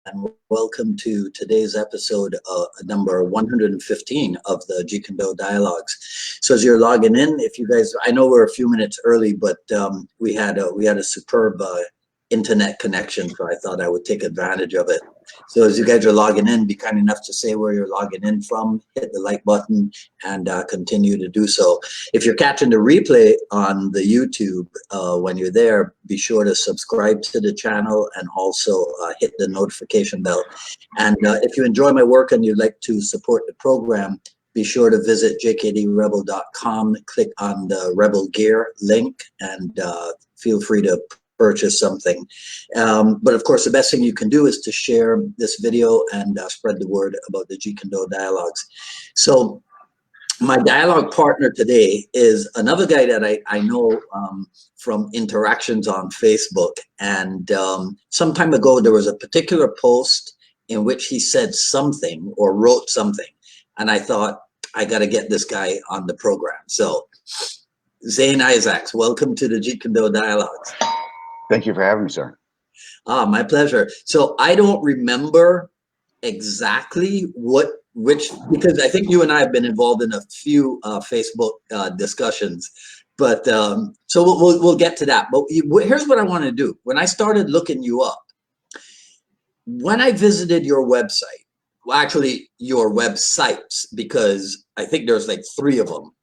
and welcome to today's episode, number 115 of the Jeet Kune Do Dialogues. So as you're logging in, if you guys, I know we're a few minutes early, but we had a superb internet connection, so I thought I would take advantage of it. So as you guys are logging in, be kind enough to say where you're logging in from, hit the like button, and continue to do so. If you're catching the replay on the YouTube, when you're there, be sure to subscribe to the channel and also hit the notification bell. And if you enjoy my work and you'd like to support the program, be sure to visit jkdrebel.com, click on the Rebel Gear link, and feel free to purchase something. But of course, the best thing you can do is to share this video and spread the word about the Jeet Kune Do Dialogues. So my dialogue partner today is another guy that I know from interactions on Facebook. And some time ago, there was a particular post in which he said something or wrote something. And I thought, I got to get this guy on the program. So Zane Isaacs, welcome to the Jeet Kune Do Dialogues. Thank you for having me, sir. My pleasure. So I don't remember exactly because I think you and I have been involved in a few Facebook discussions, but so we'll get to that. But here's what I want to do. When I started looking you up, when I visited your website, well, actually your websites, because I think there's like 3 of them,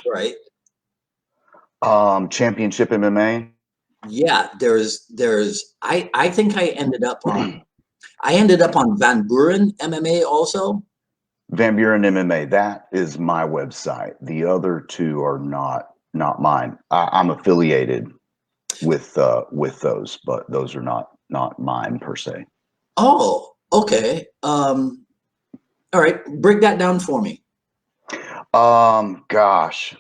right? Championship MMA. Yeah, I think I ended up on Van Buren MMA also. Van Buren MMA. That is my website. The other 2 are not mine. I'm affiliated with those, but those are not mine per se. Oh, okay. All right, break that down for me. Gosh,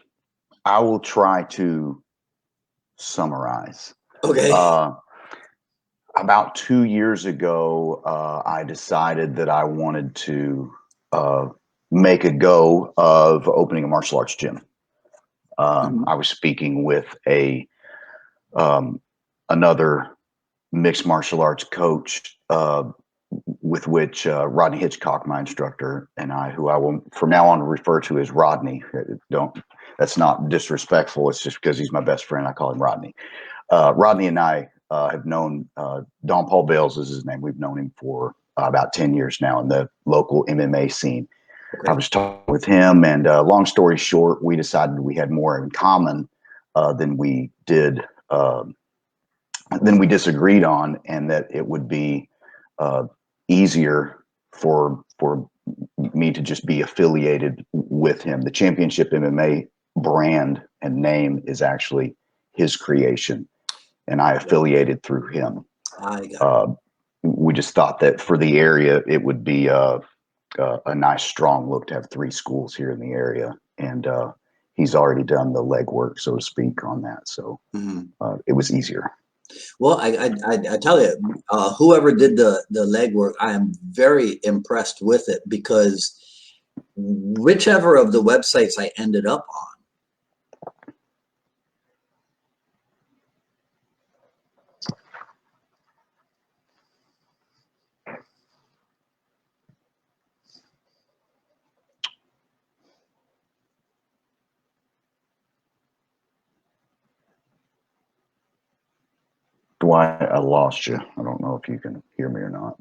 I will try to summarize. Okay. About 2 years ago, I decided that I wanted to make a go of opening a martial arts gym. I was speaking with another mixed martial arts coach, with which Rodney Hitchcock, my instructor, and I, who I will from now on refer to as Rodney. That's not disrespectful. It's just because he's my best friend. I call him Rodney. Rodney and I have known Don Paul Bales is his name. We've known him for about 10 years now in the local MMA scene. Okay. I was talking with him, and long story short, we decided we had more in common than we disagreed on, and that it would be easier for me to just be affiliated with him. The Championship MMA brand and name is actually his creation, and I affiliated through him. We just thought that for the area, it would be a nice, strong look to have 3 schools here in the area, and he's already done the legwork, so to speak, on that. So it was easier. Well, I tell you, whoever did the legwork, I am very impressed with it, because whichever of the websites I ended up on, Dwight, I lost you. I don't know if you can hear me or not.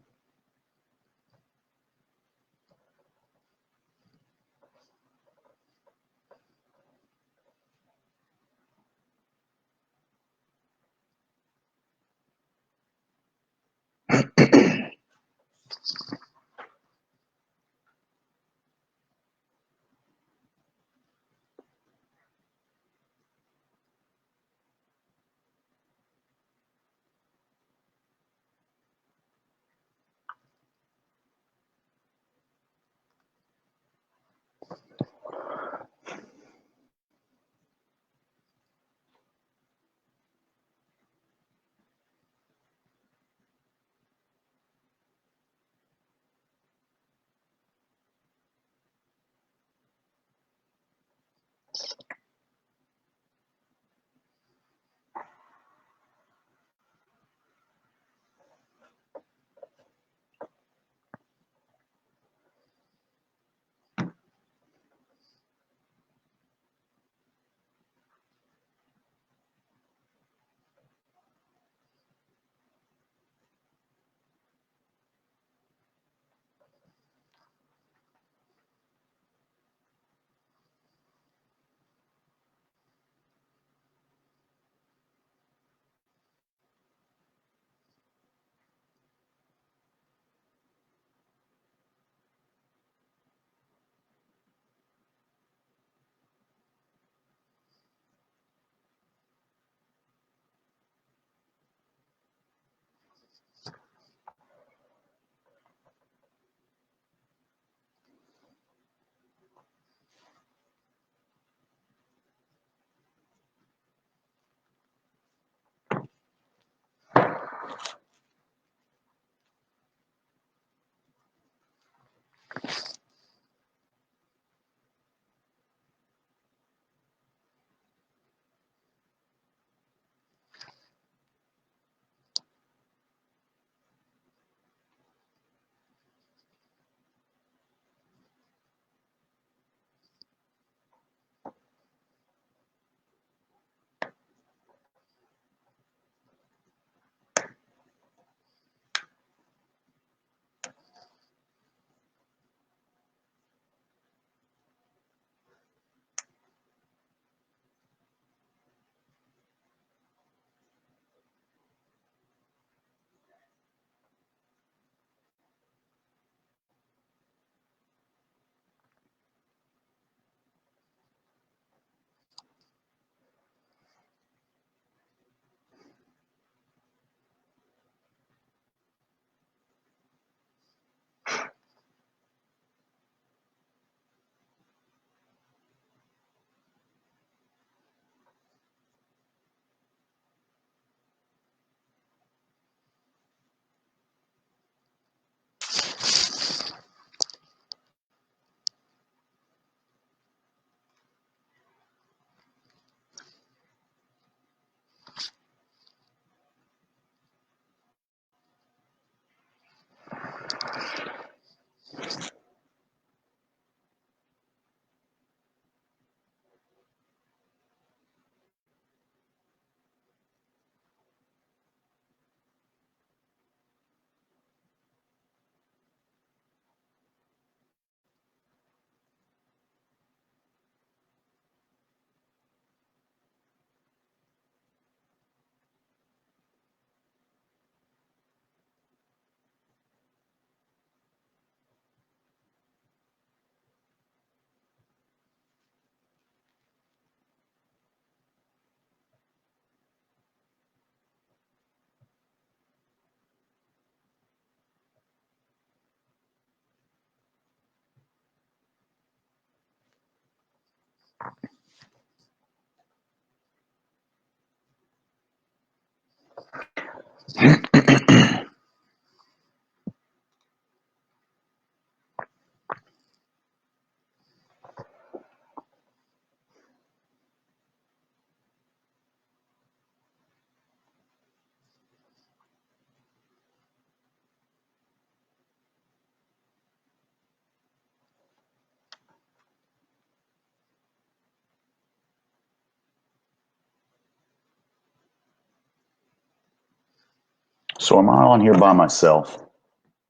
So am I on here by myself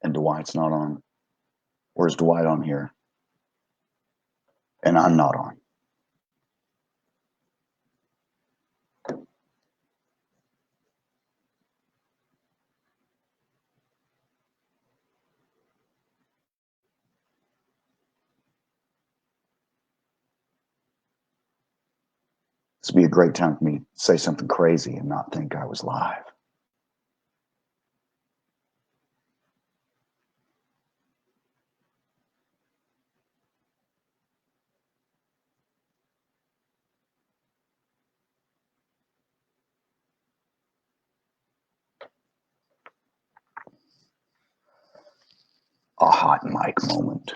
and Dwight's not on? Or is Dwight on here and I'm not on? This would be a great time for me to say something crazy and not think I was live. A hot mic moment.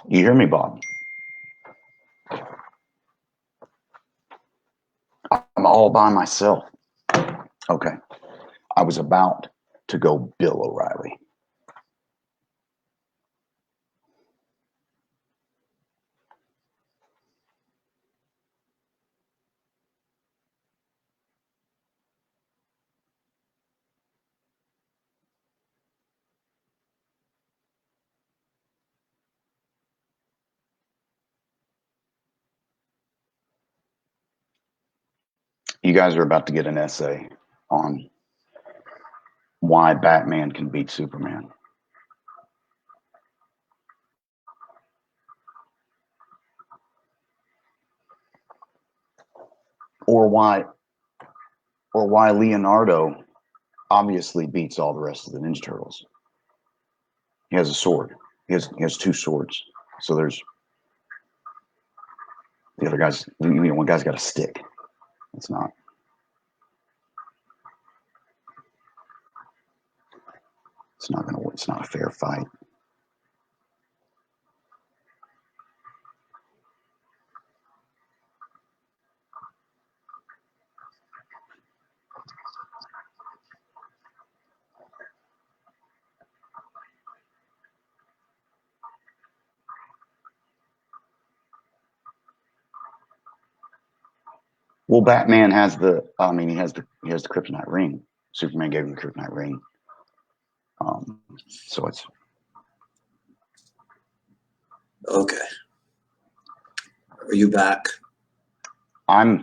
You hear me, Bob? I'm all by myself. Okay. I was about to go Bill O'Reilly. You guys are about to get an essay on why Batman can beat Superman. Or why Leonardo obviously beats all the rest of the Ninja Turtles. He has a sword. He has two swords. So there's the other guys. One guy's got a stick. It's not. It's not gonna work. It's not a fair fight. Well, Batman has the. I mean, he has the kryptonite ring. Superman gave him the kryptonite ring. So it's Okay. Are you back? I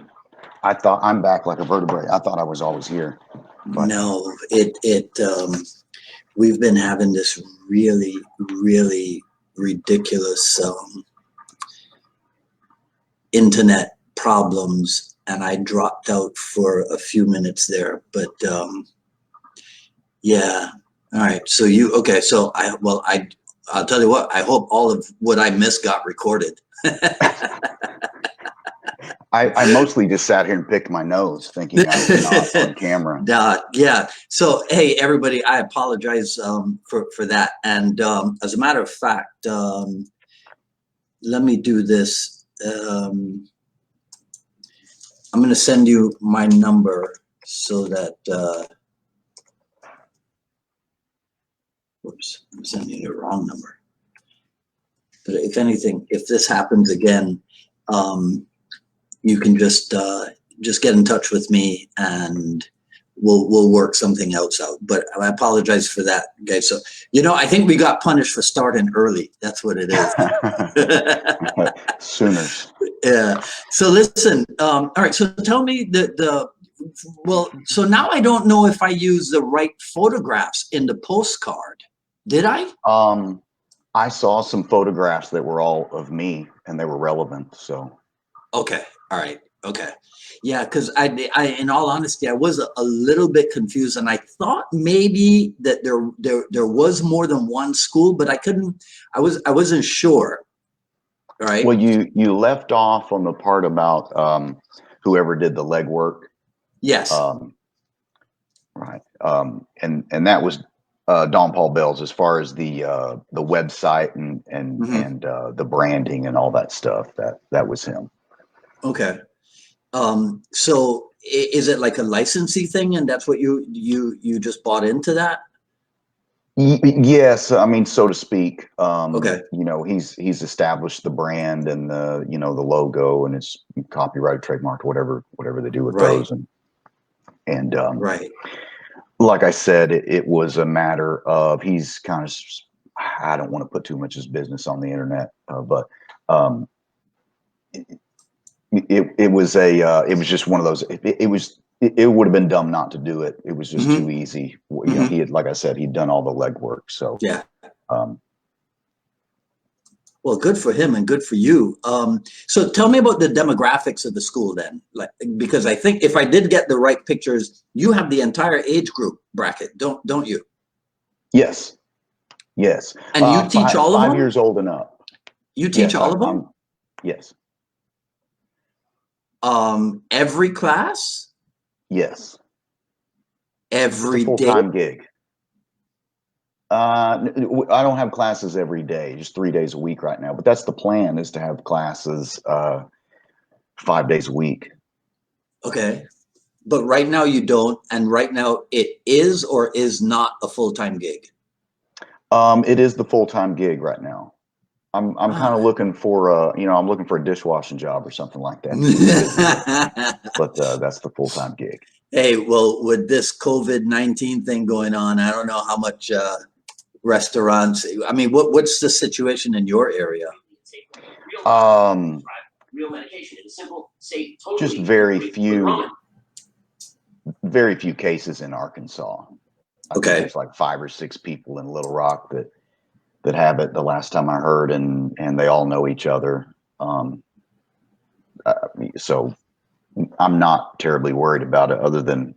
thought I'm back like a vertebrae. I thought I was always here. But No, we've been having this really, really ridiculous internet problems, and I dropped out for a few minutes there. But yeah, all right. So okay? So I'll tell you what. I hope all of what I missed got recorded. I mostly just sat here and picked my nose, thinking I was not on camera. Yeah. So hey, everybody, I apologize for that. And as a matter of fact, let me do this. I'm going to send you my number so that. Whoops, I'm sending you the wrong number. But if anything, if this happens again, you can just get in touch with me and we'll work something else out. But I apologize for that, guys. So I think we got punished for starting early. That's what it is. Sooners. Yeah. So listen. All right. So tell me well. So now I don't know if I use the right photographs in the postcard. Did I? I saw some photographs that were all of me and they were relevant. So. Okay. All right. Okay. Yeah, because I, in all honesty, I was a little bit confused, and I thought maybe that there was more than one school, but I wasn't sure. Right. Well, you left off on the part about whoever did the legwork. Yes. Right. And that was Don Paul Bell's, as far as the website and the branding and all that stuff. That was him. Okay. So is it like a licensing thing, and that's what you just bought into that? Yes, I mean, so to speak. Okay. You know, he's established the brand and the, you know, the logo, and it's copyright, trademarked, whatever they do with Right. those. And Right. like I said, it was a matter of he's kind of, I don't want to put too much of his business on the internet, but um, it was it was just one of those. It would have been dumb not to do it. It was just too Hmm. easy. You know, Hmm. he had, like I said, he'd done all the legwork. So, Yeah. um, Well, good for him and good for you. So tell me about the demographics of the school then, like, because I think if I did get the right pictures, you have the entire age group bracket, don't you? yes, yes, And you teach all of 5 years them? old and up. You teach Yes, all of them? I'm. Yes, Every class, yes. It's a every full day? time gig. I don't have classes every day, just 3 days a week right now. But that's the plan, is to have classes 5 days a week. Okay. But right now you don't, and right now it is or is not a full-time gig. It is the full time gig right now. I'm kind of Ah. looking for you know, I'm looking for a dishwashing job or something like that to keep me busy. But that's the full time gig. Hey, well, with this COVID-19 thing going on, I don't know how much restaurants. I mean, what's the situation in your area? Um, just very few cases in Arkansas. I think Okay. there's like 5 or 6 people in Little Rock that have it. The last time I heard, and they all know each other. Um, so I'm not terribly worried about it, other than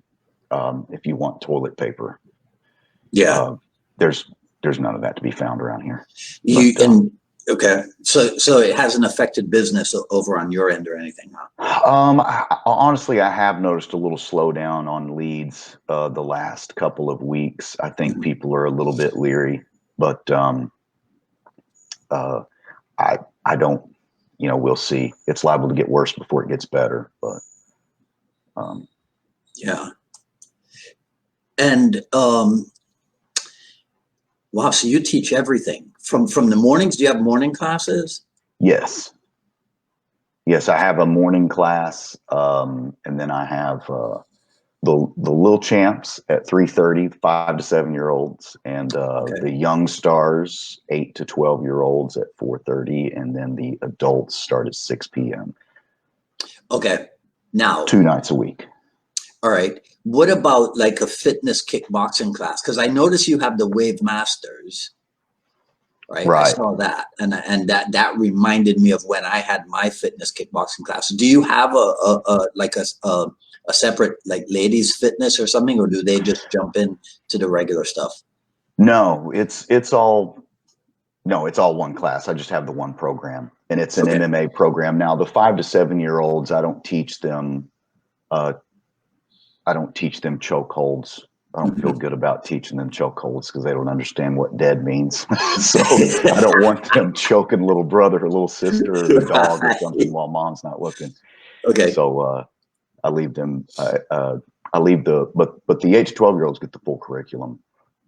if you want toilet paper, Yeah. uh, there's none of that to be found around here. But You and okay. So it hasn't affected business over on your end or anything, huh? honestly, I have noticed a little slowdown on leads the last couple of weeks. I think Mhm. people are a little bit leery, but uh, I don't. You know, we'll see. It's liable to get worse before it gets better. But um, Yeah. And wow, so you teach everything from the mornings. Do you have morning classes? yes, yes, I have a morning class, and then I have the little champs at 3:30, 5 to 7 year olds, and Okay. the young stars, 8 to 12 year olds at 4:30, and then the adults start at 6 p.m. Okay. Now, 2 nights a week. all right. What about like a fitness kickboxing class? Because I notice you have the Wave Masters, right? I Right. saw that, and that reminded me of when I had my fitness kickboxing class. Do you have a like a separate like ladies fitness or something, or do they just jump in to the regular stuff? No, it's all no, it's all one class. I just have the one program, and it's an Okay. MMA program. Now, the 5 to 7 year olds, I don't teach them. Uh, I don't teach them chokeholds. I don't feel Mhm. good about teaching them chokeholds because they don't understand what dead means. So I don't want them choking little brother or little sister or the dog or something Right. while mom's not looking. Okay. So I leave them. I leave the but the 8 to 12 year olds get the full curriculum,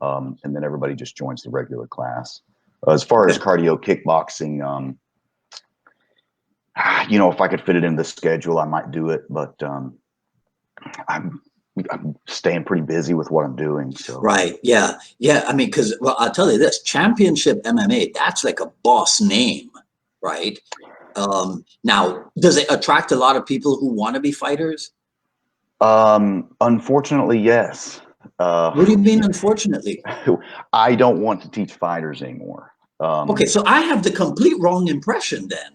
and then everybody just joins the regular class. As far as Okay. cardio kickboxing, you know, if I could fit it in the schedule, I might do it, but I'm I'm staying pretty busy with what I'm doing. So Right. Yeah. Yeah. I mean, because well, I'll tell you this: Championship MMA. That's like a boss name, right? Now, does it attract a lot of people who want to be fighters? unfortunately, yes. What do you mean, unfortunately? I don't want to teach fighters anymore. Okay, so I have the complete wrong impression then,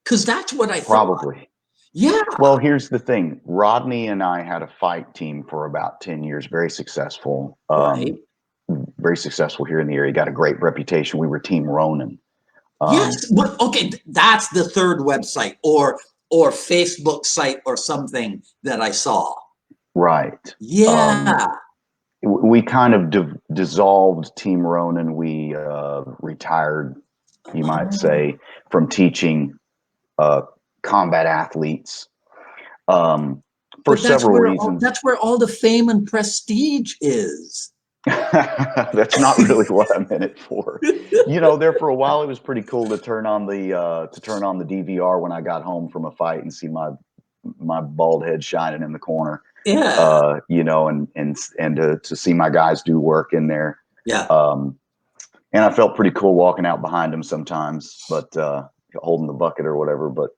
because that's what I thought. Probably. Yeah, Well, here's the thing. Rodney and I had a fight team for about 10 years, right. very successful here in the area. Got a great reputation. We were Team Ronin. Um, Yes, but okay, that's the third website or Facebook site or something that I saw. right. Yeah. We kind of dissolved Team Ronin. We retired, you might Oh, say, from teaching uh, combat athletes for but several reasons. that's where all the fame and prestige is. That's not really what I meant it for. You know, there for a while, it was pretty cool to turn on the DVR when I got home from a fight and see my bald head shining in the corner. Yeah. You know, and to see my guys do work in there. Yeah. And I felt pretty cool walking out behind them sometimes, but holding the bucket or whatever. But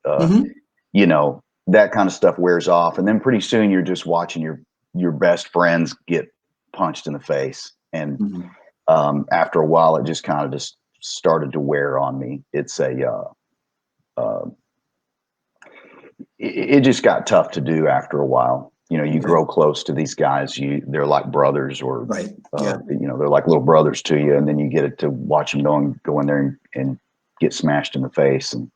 you know, that kind of stuff wears off, and then pretty soon you're just watching your best friends get punched in the face, and after a while, it just kind of just started to wear on me. It's it just got tough to do after a while. You know, you grow close to these guys. They're like brothers, or you know, they're like little brothers to you, and then you get it to watch them go in there and get smashed in the face, and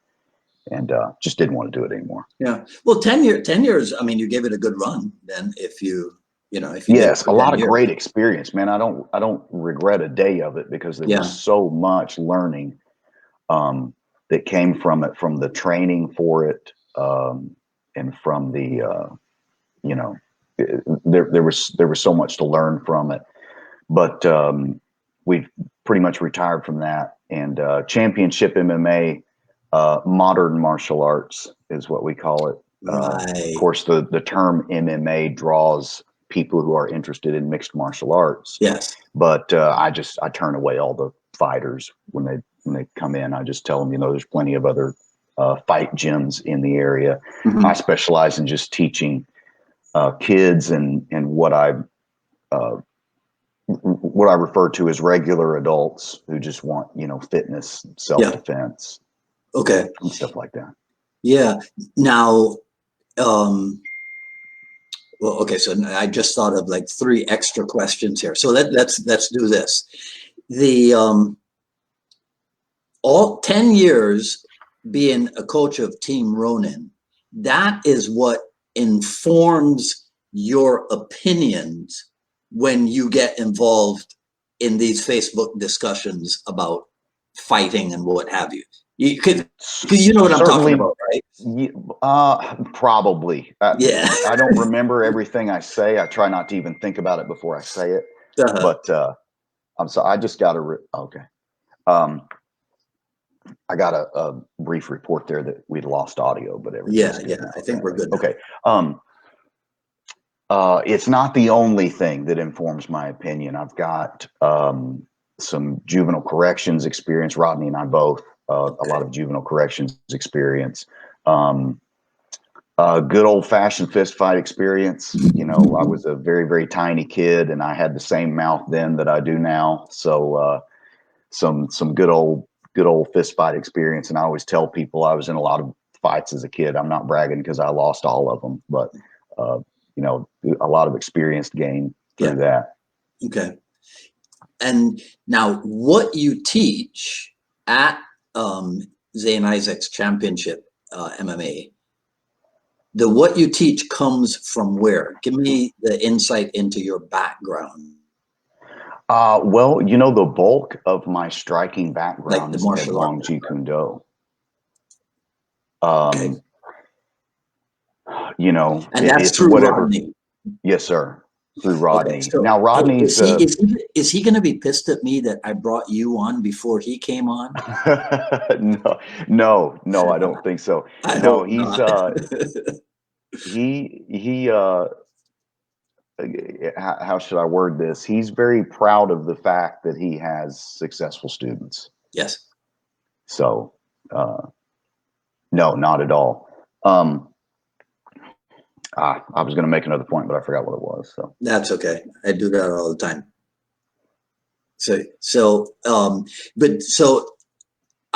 just didn't want to do it anymore. Yeah. Well, 10 years. I mean, you gave it a good run. Then, if you know, if you yes, a lot of years. great experience, man. I don't regret a day of it, because there was so much learning that came from it, from the training for it, and from the you know, there was so much to learn from it. But we've pretty much retired from that, and Championship MMA, modern martial arts is what we call it. Of course, the term MMA draws people who are interested in mixed martial arts. Yes. But I turn away all the fighters when they come in. I just tell them, you know, there's plenty of other fight gyms in the area. I specialize in just teaching kids and what I refer to as regular adults who just want, you know, fitness, self-defense, and stuff like that. Yeah. Now, well, okay. So I just thought of like 3 extra questions here. So let's do this. The all 10 years being a coach of Team Ronin, that is what informs your opinions when you get involved in these Facebook discussions about fighting and what have you. You know what I'm talking about, right? Probably. Yeah. I don't remember everything I say. I try not to even think about it before I say it. But I'm sorry. I just got to. Okay. I got a brief report there that we'd lost audio, but everything's yeah. I think we're good now. Okay. It's not the only thing that informs my opinion. I've got some juvenile corrections experience. Rodney and I both. A lot of juvenile corrections experience, good old fashioned fist fight experience. You know, I was a very, very tiny kid, and I had the same mouth then that I do now. So, some good old fist fight experience. And I always tell people I was in a lot of fights as a kid. I'm not bragging because I lost all of them, but, you know, a lot of experience gained through that. Okay. And now what you teach at Zane Isaac's Championship MMA, what you teach comes from where? Give me the insight into your background. Well, you know, the bulk of my striking background is in long Jeet Kune Do. You know, and that's through Rodney. Yes, sir. Through Rodney. Okay, so, now, Rodney's is he going to be pissed at me that I brought you on before he came on? No, I don't think so. No, he's how should I word this? He's very proud of the fact that he has successful students. Yes. So, no, not at all. I was going to make another point, but I forgot what it was. So that's okay. I do that all the time.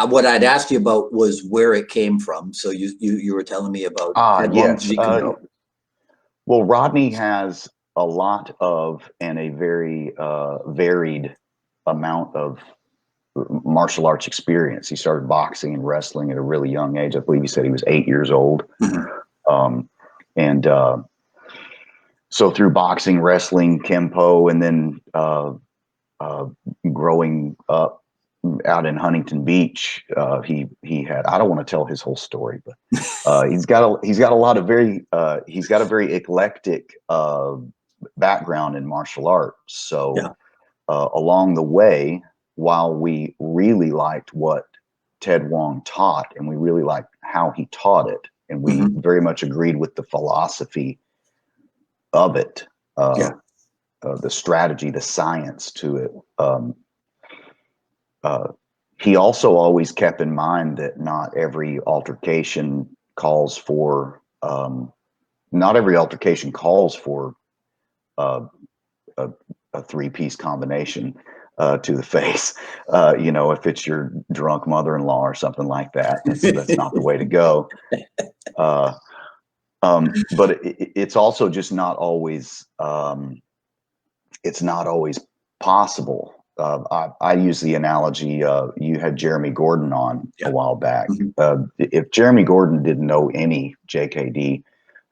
What I'd asked you about was where it came from. So you were telling me about yes. Well, Rodney has a lot of and a very varied amount of martial arts experience. He started boxing and wrestling at a really young age. I believe he said he was 8 years old. And so through boxing, wrestling, Kempo, and then growing up out in Huntington Beach, he had, I don't want to tell his whole story, but he's got a lot of he's got a very eclectic background in martial arts. So along the way, while we really liked what Ted Wong taught, and we really liked how he taught it, and we very much agreed with the philosophy of it, the strategy, the science to it. He also always kept in mind that not every altercation calls for a three-piece combination to the face. If it's your drunk mother-in-law or something like that, that's not the way to go. But it's also just not always. It's not always possible. I use the analogy. You had Jeremy Gordon on a while back. If Jeremy Gordon didn't know any JKD,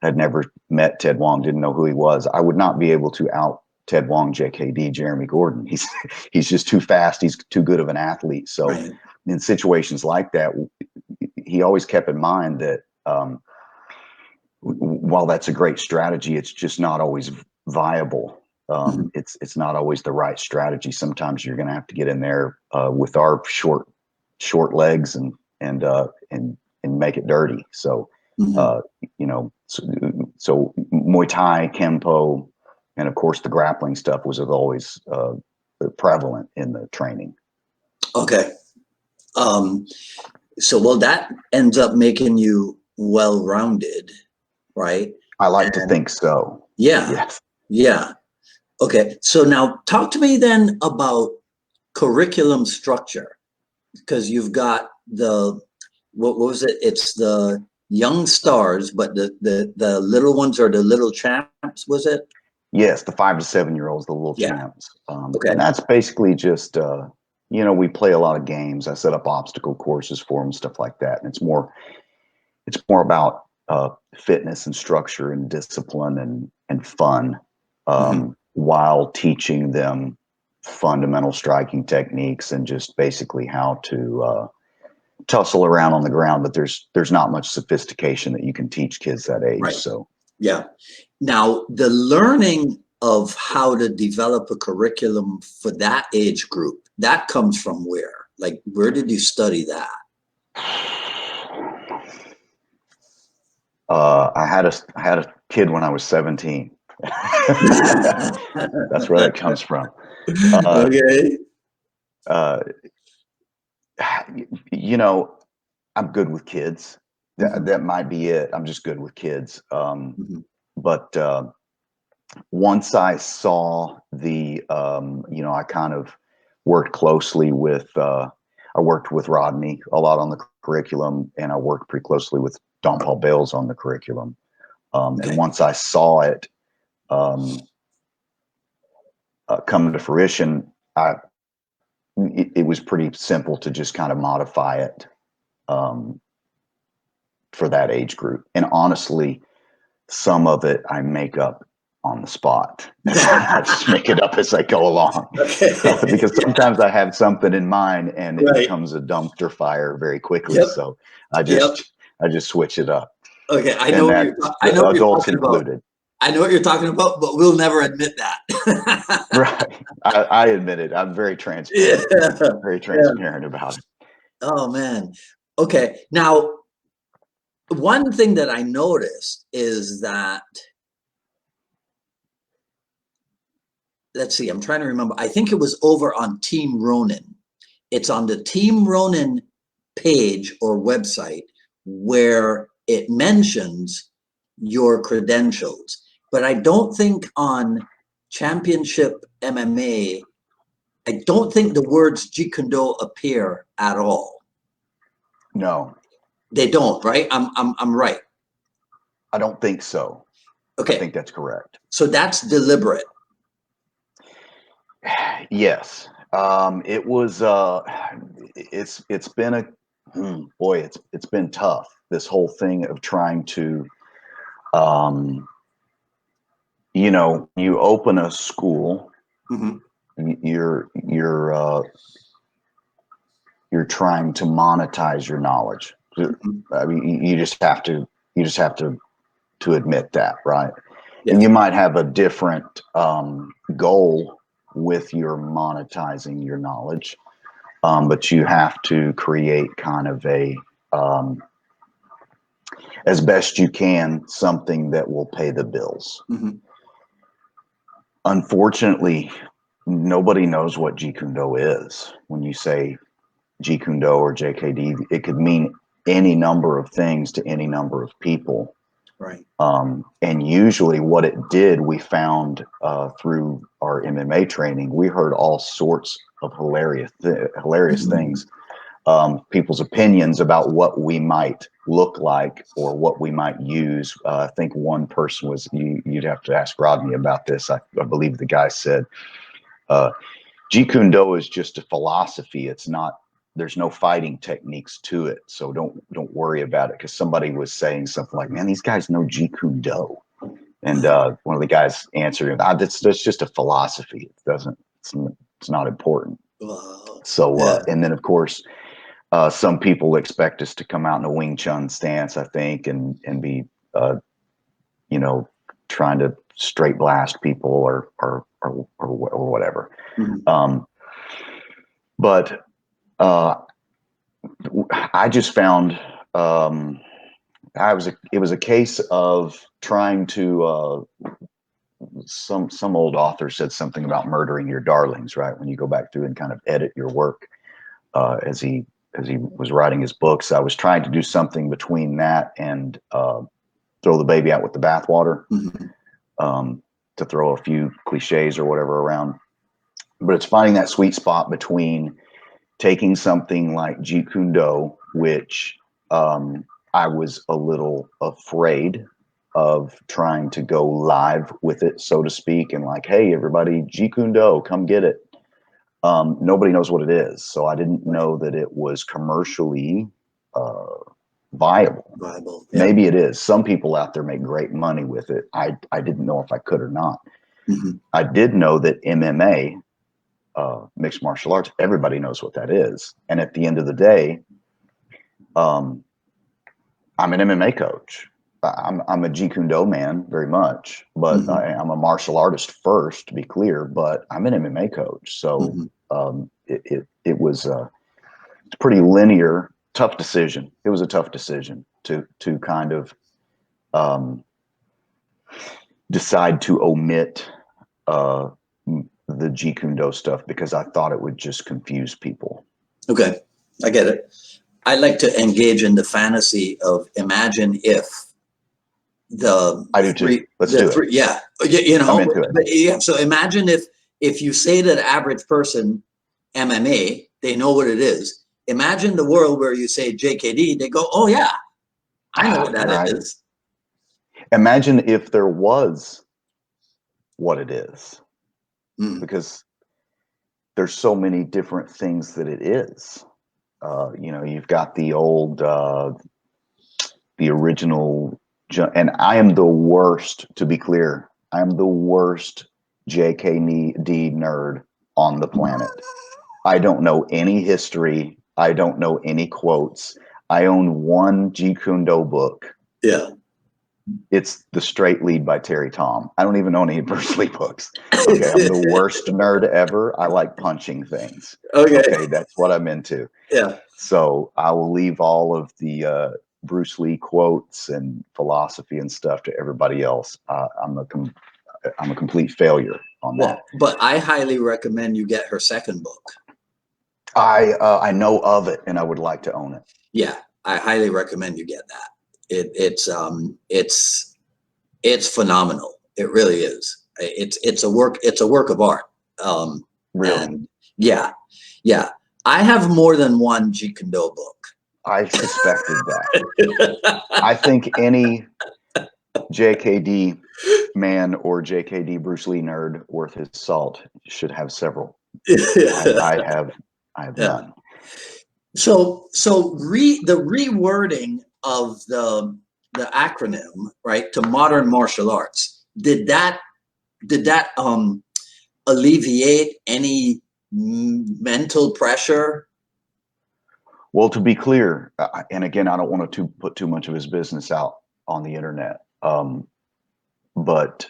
had never met Ted Wong, didn't know who he was, I would not be able to out Ted Wong JKD Jeremy Gordon. He's just too fast. He's too good of an athlete. So in situations like that, he always kept in mind that while that's a great strategy, it's just not always viable. It's not always the right strategy. Sometimes you're going to have to get in there with our short legs and make it dirty. So so Muay Thai, Kempo, and of course the grappling stuff was always prevalent in the training. Okay. So that ends up making you well-rounded, right? I like to think so. Yeah. Yes. Yeah. Okay. So now talk to me then about curriculum structure, because you've got what was it? It's the young stars, but the little ones are the little champs, was it? Yes, the 5 to 7 year olds, the little champs. Okay. And that's basically just, we play a lot of games. I set up obstacle courses for them, stuff like that. And it's more about fitness and structure and discipline and fun, while teaching them fundamental striking techniques and just basically how to tussle around on the ground. But there's not much sophistication that you can teach kids that age. Right. So yeah. Now the learning of how to develop a curriculum for that age group, that comes from where? Like, where did you study that? I had a kid when I was 17. That's where that comes from. Okay. I'm good with kids. That might be it. I'm just good with kids. But once I saw I kind of worked closely with, I worked with Rodney a lot on the curriculum, and I worked pretty closely with Don Paul Bales on the curriculum. And once I saw it come to fruition, it was pretty simple to just kind of modify it for that age group. And honestly, some of it I make up on the spot. I just make it up as I go along. Because sometimes I have something in mind and it becomes a dumpster fire very quickly. So I just switch it up. Okay, I know what you're talking about. I know what you're talking about, but we'll never admit that. Right. I admit it. I'm very transparent. Very transparent about it. Oh man. Okay. Now, one thing that I noticed is that, let's see, I'm trying to remember. I think it was over on Team Ronin. It's on the Team Ronin page or website where it mentions your credentials. But I don't think on Championship MMA, I don't think the words Jeet Kune Do appear at all. No. They don't, right? I'm right. I don't think so. Okay. I think that's correct. So that's deliberate. Yes. It was it's been it's been tough, this whole thing of trying to you open a school, you're trying to monetize your knowledge. I mean, you just have to admit that, right? And you might have a different goal with your monetizing your knowledge. But you have to create kind of a, as best you can, something that will pay the bills. Mm-hmm. Unfortunately, nobody knows what Jeet Kune Do is. When you say Jeet Kune Do or JKD, it could mean any number of things to any number of people. Right. And usually what it did, we found through our MMA training, we heard all sorts of hilarious Mm-hmm. things. People's opinions about what we might look like or what we might use. I think one person was, you'd have to ask Rodney about this. I believe the guy said, Jeet Kune Do is just a philosophy. It's not, there's no fighting techniques to it. So don't worry about it. Cause somebody was saying something like, man, these guys know Jeet Kune Do. And one of the guys answered, that's just a philosophy. It doesn't, it's not important. Wow. So, Yeah. and then of course, some people expect us to come out in a Wing Chun stance, I think, and be, you know, trying to straight blast people or whatever. Mm-hmm. But I just found it was a case of trying to. Some old author said something about murdering your darlings, right? When you go back through and kind of edit your work, as he was writing his books, I was trying to do something between that and throw the baby out with the bathwater, to throw a few cliches or whatever around. But it's finding that sweet spot between taking something like Jeet Kune Do, which I was a little afraid of trying to go live with it, so to speak, and like, hey, everybody, Jeet Kune Do, come get it. Nobody knows what it is, so I didn't know that it was commercially viable. Yeah. Maybe it is. Some people out there make great money with it. I didn't know if I could or not. Mm-hmm. I did know that MMA, mixed martial arts, everybody knows what that is. And at the end of the day, I'm an MMA coach. I'm a Jeet Kune Do man, very much, but I'm a martial artist first, to be clear. But I'm an MMA coach, so it was a pretty linear, tough decision. It was a tough decision to kind of decide to omit the Jeet Kune Do stuff because I thought it would just confuse people. Okay, I get it. I like to engage in the fantasy of imagine if I do too. Let's do it. Yeah, you know, I'm into it. Yeah. So imagine if you say to the average person MMA, they know what it is. Imagine the world where you say JKD, they go, oh yeah, I know what that is. Imagine if there was what it is, because there's so many different things that it is. You know, you've got the old, the original, and I am the worst, to be clear, I am the worst JKD nerd on the planet. I don't know any history. I don't know any quotes. I own one Jeet Kune Do book. Yeah. It's The Straight Lead by Terry Tom. I don't even own any Bruce Lee books. Okay, I'm the worst nerd ever. I like punching things. Okay, that's what I'm into. Yeah. So I will leave all of the Bruce Lee quotes and philosophy and stuff to everybody else. I'm a complete failure on that. But I highly recommend you get her second book. I know of it, and I would like to own it. Yeah, I highly recommend you get that. It's phenomenal. It really is. It's a work of art. Really? And yeah. I have more than one Jeet Kune Do book. I suspected that. I think any JKD man or JKD Bruce Lee nerd worth his salt should have several. I have none. So the rewording of the acronym, right, to modern martial arts, did that alleviate any mental pressure? Well, to be clear, and again, I don't want to put too much of his business out on the internet, but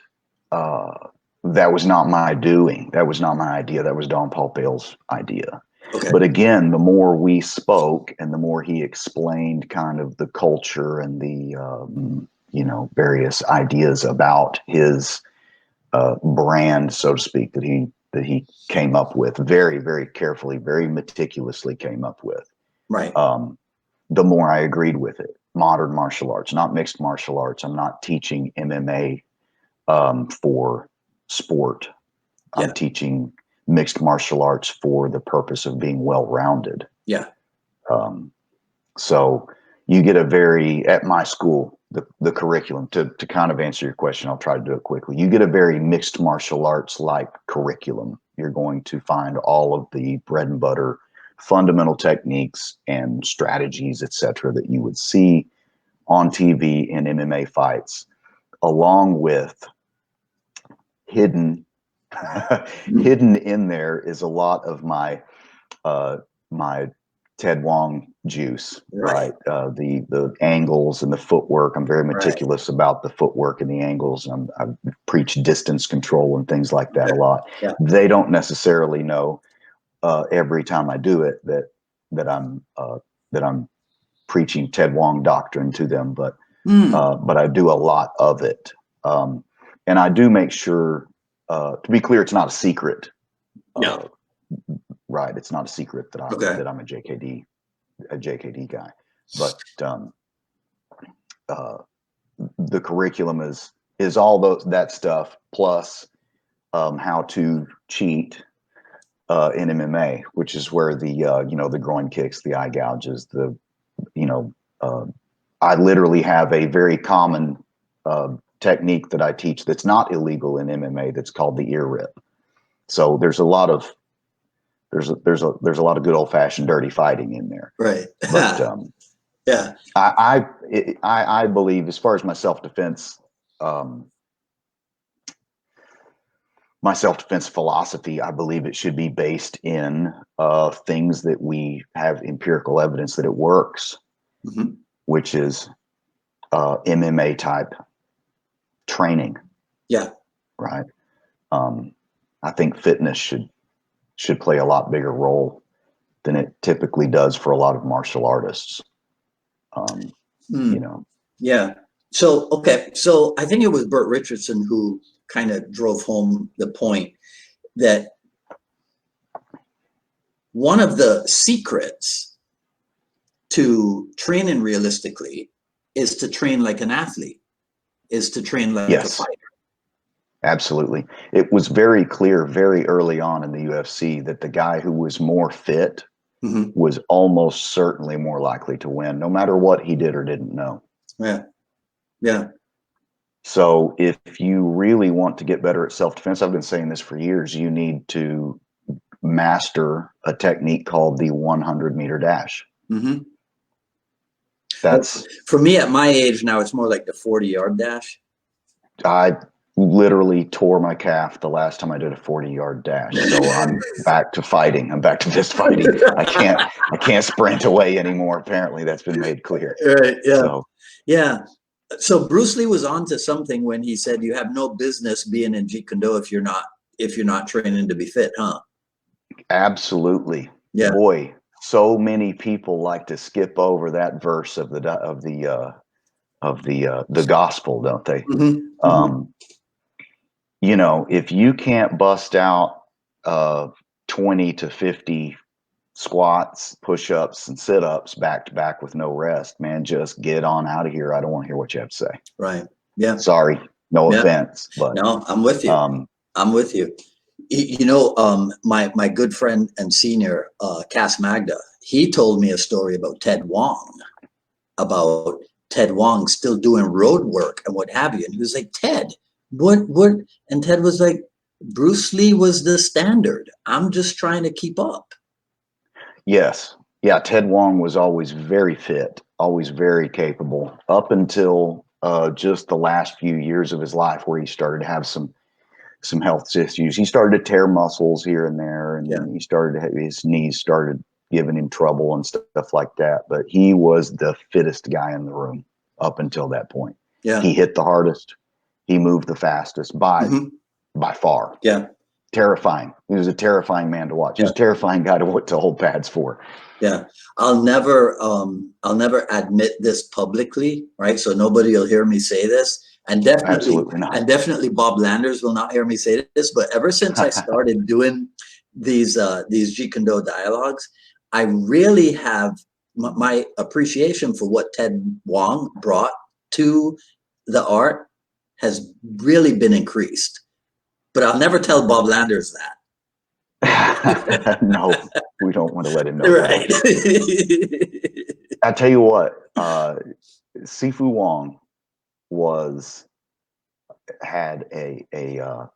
that was not my doing. That was not my idea. That was Don Paul Bale's idea. Okay. But again, the more we spoke and the more he explained kind of the culture and the, various ideas about his brand, so to speak, that he came up with very, very carefully, very meticulously came up with. Right. The more I agreed with it. Modern martial arts, not mixed martial arts. I'm not teaching MMA for sport. Yeah. I'm teaching mixed martial arts for the purpose of being well-rounded. Yeah. So you get at my school, the curriculum, to kind of answer your question, I'll try to do it quickly. You get a very mixed martial arts like curriculum. You're going to find all of the bread and butter fundamental techniques and strategies, etc., that you would see on TV in MMA fights, along with hidden in there is a lot of my Ted Wong juice, right? The angles and the footwork. I'm very meticulous about the footwork and the angles. I preach distance control and things like that a lot. Yeah. They don't necessarily know every time I do it that I'm preaching Ted Wong doctrine to them, but I do a lot of it, and I do make sure. To be clear, it's not a secret. No. Right. It's not a secret that I'm a JKD guy, but the curriculum is all that stuff plus how to cheat in MMA, which is where the groin kicks, the eye gouges, I literally have a very common technique that I teach that's not illegal in MMA that's called the ear rip. So there's a lot of good old fashioned dirty fighting in there. Right. But yeah. I believe, as far as my self defense philosophy, I believe it should be based in things that we have empirical evidence that it works, which is MMA type training. Yeah. Right. I think fitness should play a lot bigger role than it typically does for a lot of martial artists. Yeah. So, okay. So I think it was Burt Richardson who kind of drove home the point that one of the secrets to training realistically is to train like an athlete, is to train like a fighter. Absolutely. It was very clear very early on in the UFC that the guy who was more fit was almost certainly more likely to win, no matter what he did or didn't know. Yeah. Yeah. So if you really want to get better at self-defense, I've been saying this for years, you need to master a technique called the 100-meter dash. That's, for me at my age now, it's more like the 40-yard dash. I literally tore my calf the last time I did a 40-yard dash. So I'm back to fighting. I'm back to fist fighting. I can't sprint away anymore. Apparently that's been made clear. Right. Yeah. So, yeah. So Bruce Lee was onto something when he said you have no business being in Jeet Kune Do if you're not training to be fit, huh? Absolutely. Yeah. Boy, so many people like to skip over that verse of the gospel, don't they? If you can't bust out 20 to 50 squats, push-ups, and sit-ups back to back with no rest, man, just get on out of here. I don't want to hear what you have to say. Right. Yeah. Sorry. No offense, but no, I'm with you. I'm with you. My good friend and senior, Cass Magda, he told me a story about Ted Wong still doing road work and what have you. And he was like, Ted, what? And Ted was like, Bruce Lee was the standard. I'm just trying to keep up. Yes. Yeah. Ted Wong was always very fit, always very capable up until just the last few years of his life where he started to have some health issues. He started to tear muscles here and there, and he started to have, his knees started giving him trouble and stuff like that. But he was the fittest guy in the room up until that point. Yeah. He hit the hardest. He moved the fastest by by far. Yeah. Terrifying. He was a terrifying man to watch. He was a terrifying guy to hold pads for. Yeah. I'll never admit this publicly, right? So nobody will hear me say this. Absolutely not. And definitely Bob Landers will not hear me say this, but ever since I started doing these Jeet Kune Do dialogues, I really have my appreciation for what Ted Wong brought to the art has really been increased. But I'll never tell Bob Landers that. No, we don't want to let him know. Right. I tell you what, Sifu Wong had a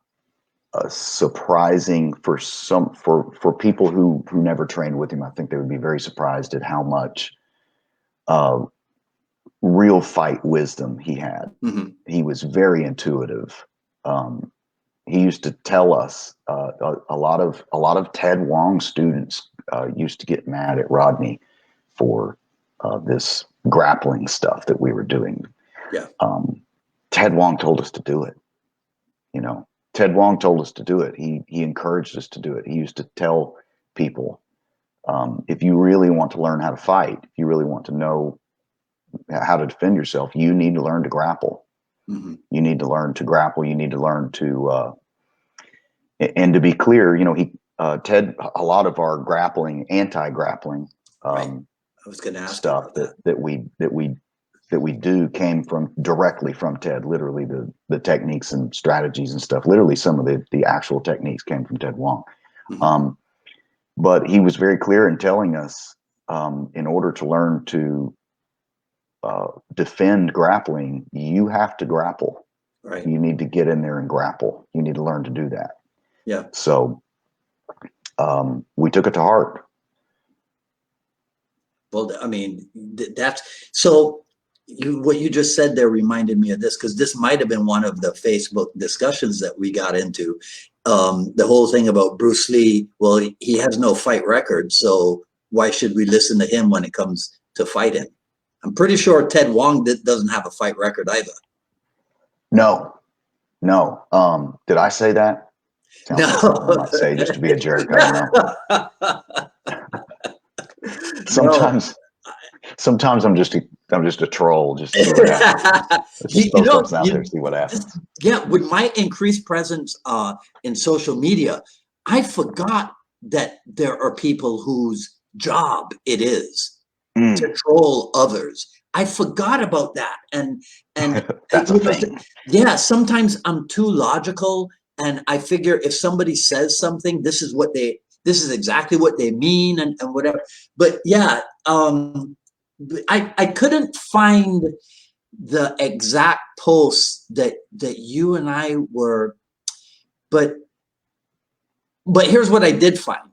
surprising for people who never trained with him. I think they would be very surprised at how much real fight wisdom he had. Mm-hmm. He was very intuitive. He used to tell us a lot of Ted Wong students used to get mad at Rodney for this grappling stuff that we were doing. Yeah. Ted Wong told us to do it. You know, Ted Wong told us to do it. He encouraged us to do it. He used to tell people, if you really want to learn how to fight, if you really want to know how to defend yourself, you need to learn to grapple. Mm-hmm. You need to learn to grapple. You need to learn to, and to be clear, you know, Ted, a lot of our grappling, anti-grappling, right. I was going to ask stuff that we do came directly from Ted. Literally, the techniques and strategies and stuff. Literally, some of the actual techniques came from Ted Wong. Mm-hmm. But he was very clear in telling us, in order to learn to defend grappling, you have to grapple. Right. You need to get in there and grapple. You need to learn to do that. Yeah. So we took it to heart. Well, I mean, that's so. What you just said there reminded me of this, because this might have been one of the Facebook discussions that we got into. The whole thing about Bruce Lee. Well, he has no fight record, so why should we listen to him when it comes to fighting? I'm pretty sure Ted Wong doesn't have a fight record either. No. Did I say that? Sounds no. like something I might say just to be a jerk. I don't know. Sometimes I'm just a troll. Just see what happens. Just throw something out there, see what happens. Yeah, with my increased presence in social media, I forgot that there are people whose job it is to troll others. I forgot about that, and that's a thing. Yeah, sometimes I'm too logical, and I figure if somebody says something, this is exactly what they mean, and whatever. But yeah, I couldn't find the exact post that you and I were, but here's what I did find.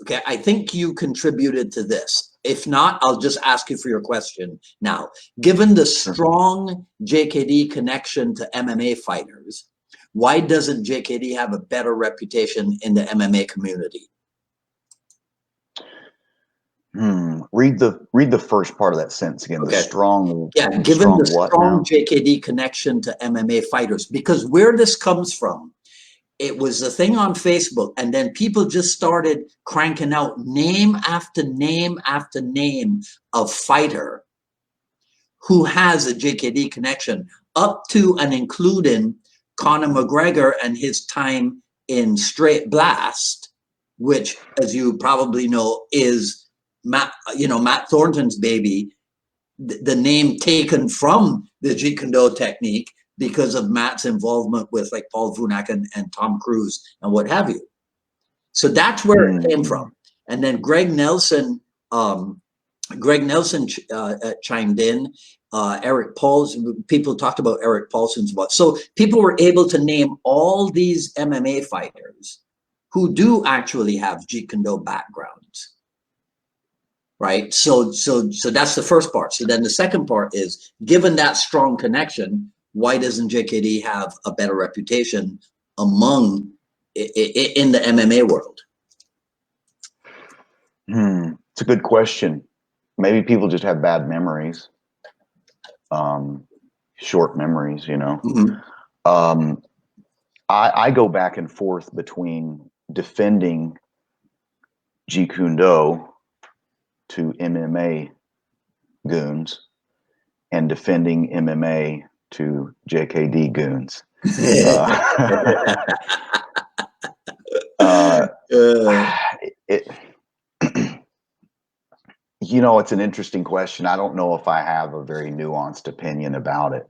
Okay, I think you contributed to this. If not, I'll just ask you for your question now. Given the strong JKD connection to MMA fighters, why doesn't JKD have a better reputation in the MMA community? Read the first part of that sentence again. Okay. The strong, given the strong JKD connection to MMA fighters, because where this comes from, it was a thing on Facebook, and then people just started cranking out name after name after name of fighter who has a JKD connection, up to and including Conor McGregor and his time in Straight Blast, which, as you probably know, is Matt Thornton's baby, the name taken from the Jeet Kune Do technique because of Matt's involvement with like Paul Vunak and Tom Cruise and what have you. So that's where it came from. And then Greg Nelson chimed in. Eric Paulson, people talked about Eric Paulson's what. So people were able to name all these MMA fighters who do actually have Jeet Kune Do backgrounds. Right. So that's the first part. So then the second part is, given that strong connection, why doesn't JKD have a better reputation in the MMA world? It's a good question. Maybe people just have bad memories, short memories, you know. Mm-hmm. I go back and forth between defending Jeet Kune Do to MMA goons and defending MMA to JKD goons. It, you know, it's an interesting question. I don't know if I have a very nuanced opinion about it.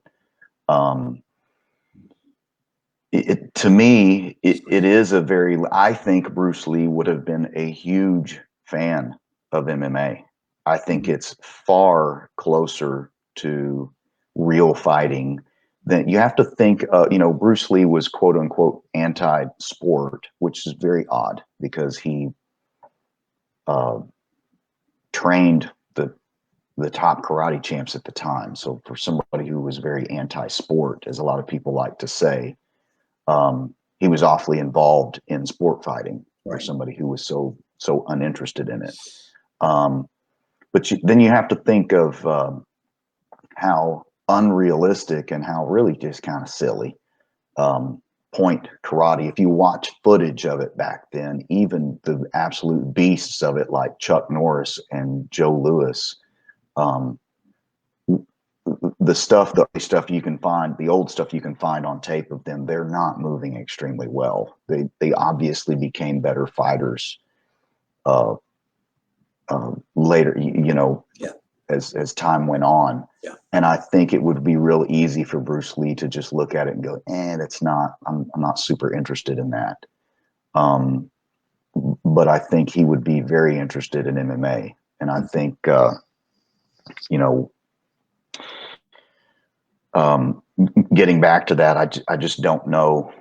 To me, it is a very, I think Bruce Lee would have been a huge fan of MMA. I think it's far closer to real fighting than you have to think. You know, Bruce Lee was quote unquote anti-sport, which is very odd because he trained the top karate champs at the time. So for somebody who was very anti-sport, as a lot of people like to say, he was awfully involved in sport fighting for somebody who was so uninterested in it. But then you have to think of how unrealistic and how really just kind of silly point karate. If you watch footage of it back then, even the absolute beasts of it like Chuck Norris and Joe Louis, the stuff you can find, the old stuff you can find on tape of them, they're not moving extremely well. They obviously became better fighters later, you know, as time went on. Yeah. And I think it would be real easy for Bruce Lee to just look at it and go, that's not, I'm not super interested in that. But I think he would be very interested in MMA. And I think, you know, getting back to that, I just don't know.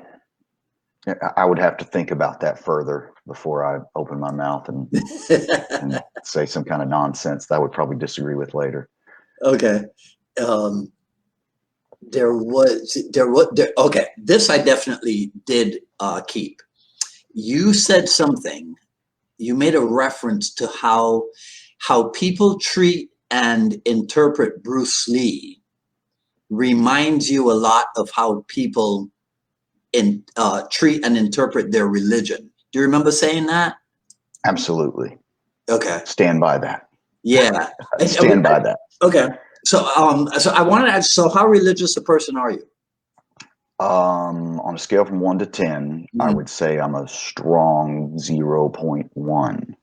I would have to think about that further before I open my mouth and say some kind of nonsense that I would probably disagree with later. Okay. Okay. This I definitely did keep. You said something. You made a reference to how people treat and interpret Bruce Lee reminds you a lot of how people treat and interpret their religion. Do you remember saying that? Absolutely. Okay. Stand by that. Yeah. Stand by that. Okay. So I wanted to ask, so how religious a person are you? On a scale from 1 to 10, I would say I'm a strong 0.1.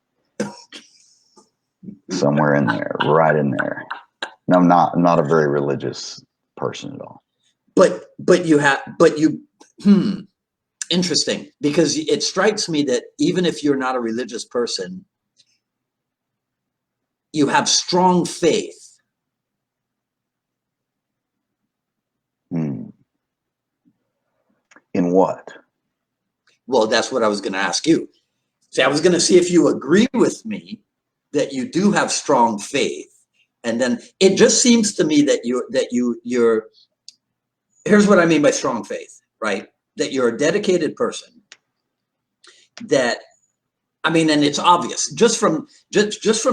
Somewhere in there, right in there. No, I'm not a very religious person at all. Interesting, because it strikes me that even if you're not a religious person, you have strong faith. In what? Well, that's what I was going to ask you. See, I was going to see if you agree with me that you do have strong faith. And then it just seems to me that you're here's what I mean by strong faith, right? That you're a dedicated person. That, I mean, and it's obvious just from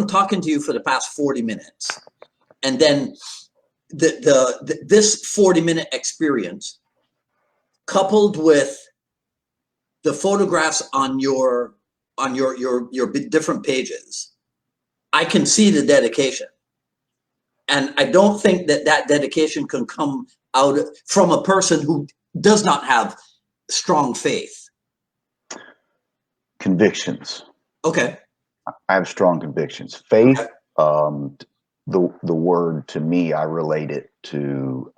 talking to you for the past 40 minutes, and then this 40-minute experience coupled with the photographs on your different pages, I can see the dedication. And I don't think that dedication can come out from a person who does not have strong faith. Convictions. Okay. I have strong convictions. Faith, okay. The word to me, I relate it to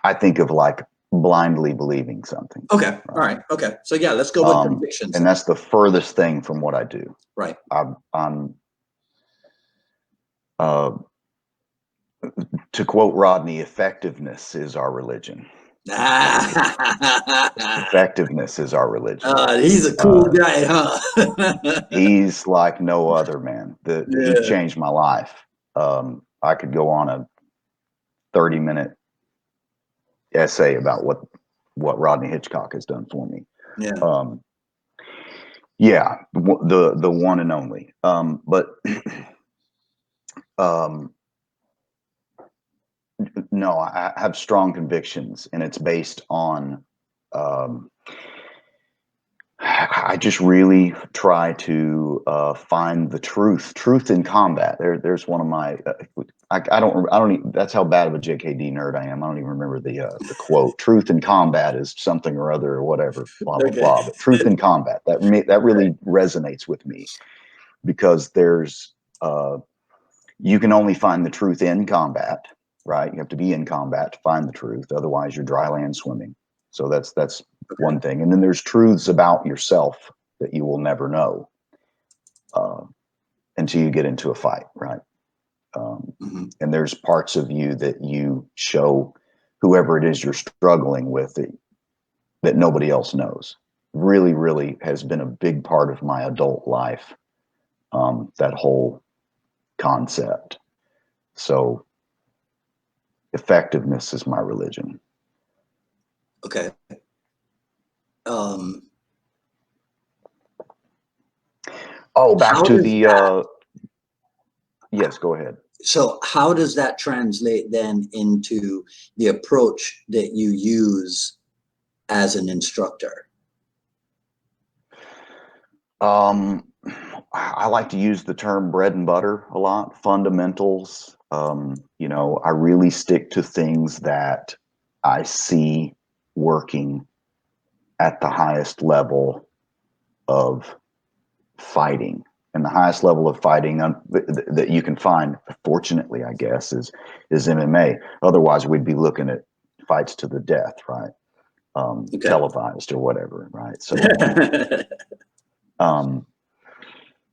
I think of like blindly believing something. Okay. Right? All right. Okay. So yeah, let's go with convictions. And that's the furthest thing from what I do. Right. I'm to quote Rodney, effectiveness is our religion. Effectiveness is our religion. He's a cool guy, huh? He's like no other, man. He changed my life. I could go on a 30-minute essay about what Rodney Hitchcock has done for me. Yeah. The one and only. But No, I have strong convictions, and it's based on. I just really try to find the truth in combat. There's one of my. I don't. That's how bad of a JKD nerd I am. I don't even remember the quote. Truth in combat is something or other or whatever. Blah blah Okay. blah. But truth in combat that really resonates with me, because there's you can only find the truth in combat, right? You have to be in combat to find the truth. Otherwise, you're dry land swimming. So that's Okay. one thing. And then there's truths about yourself that you will never know until you get into a fight, right? And there's parts of you that you show whoever it is you're struggling with that nobody else knows. Really, really has been a big part of my adult life, that whole concept. So effectiveness is my religion. Okay. Back to the yes, go ahead. So how does that translate then into the approach that you use as an instructor? I like to use the term bread and butter a lot, fundamentals. I really stick to things that I see working at the highest level of fighting. And the highest level of fighting that you can find, fortunately, I guess, is MMA. Otherwise, we'd be looking at fights to the death, right? Televised or whatever, right? So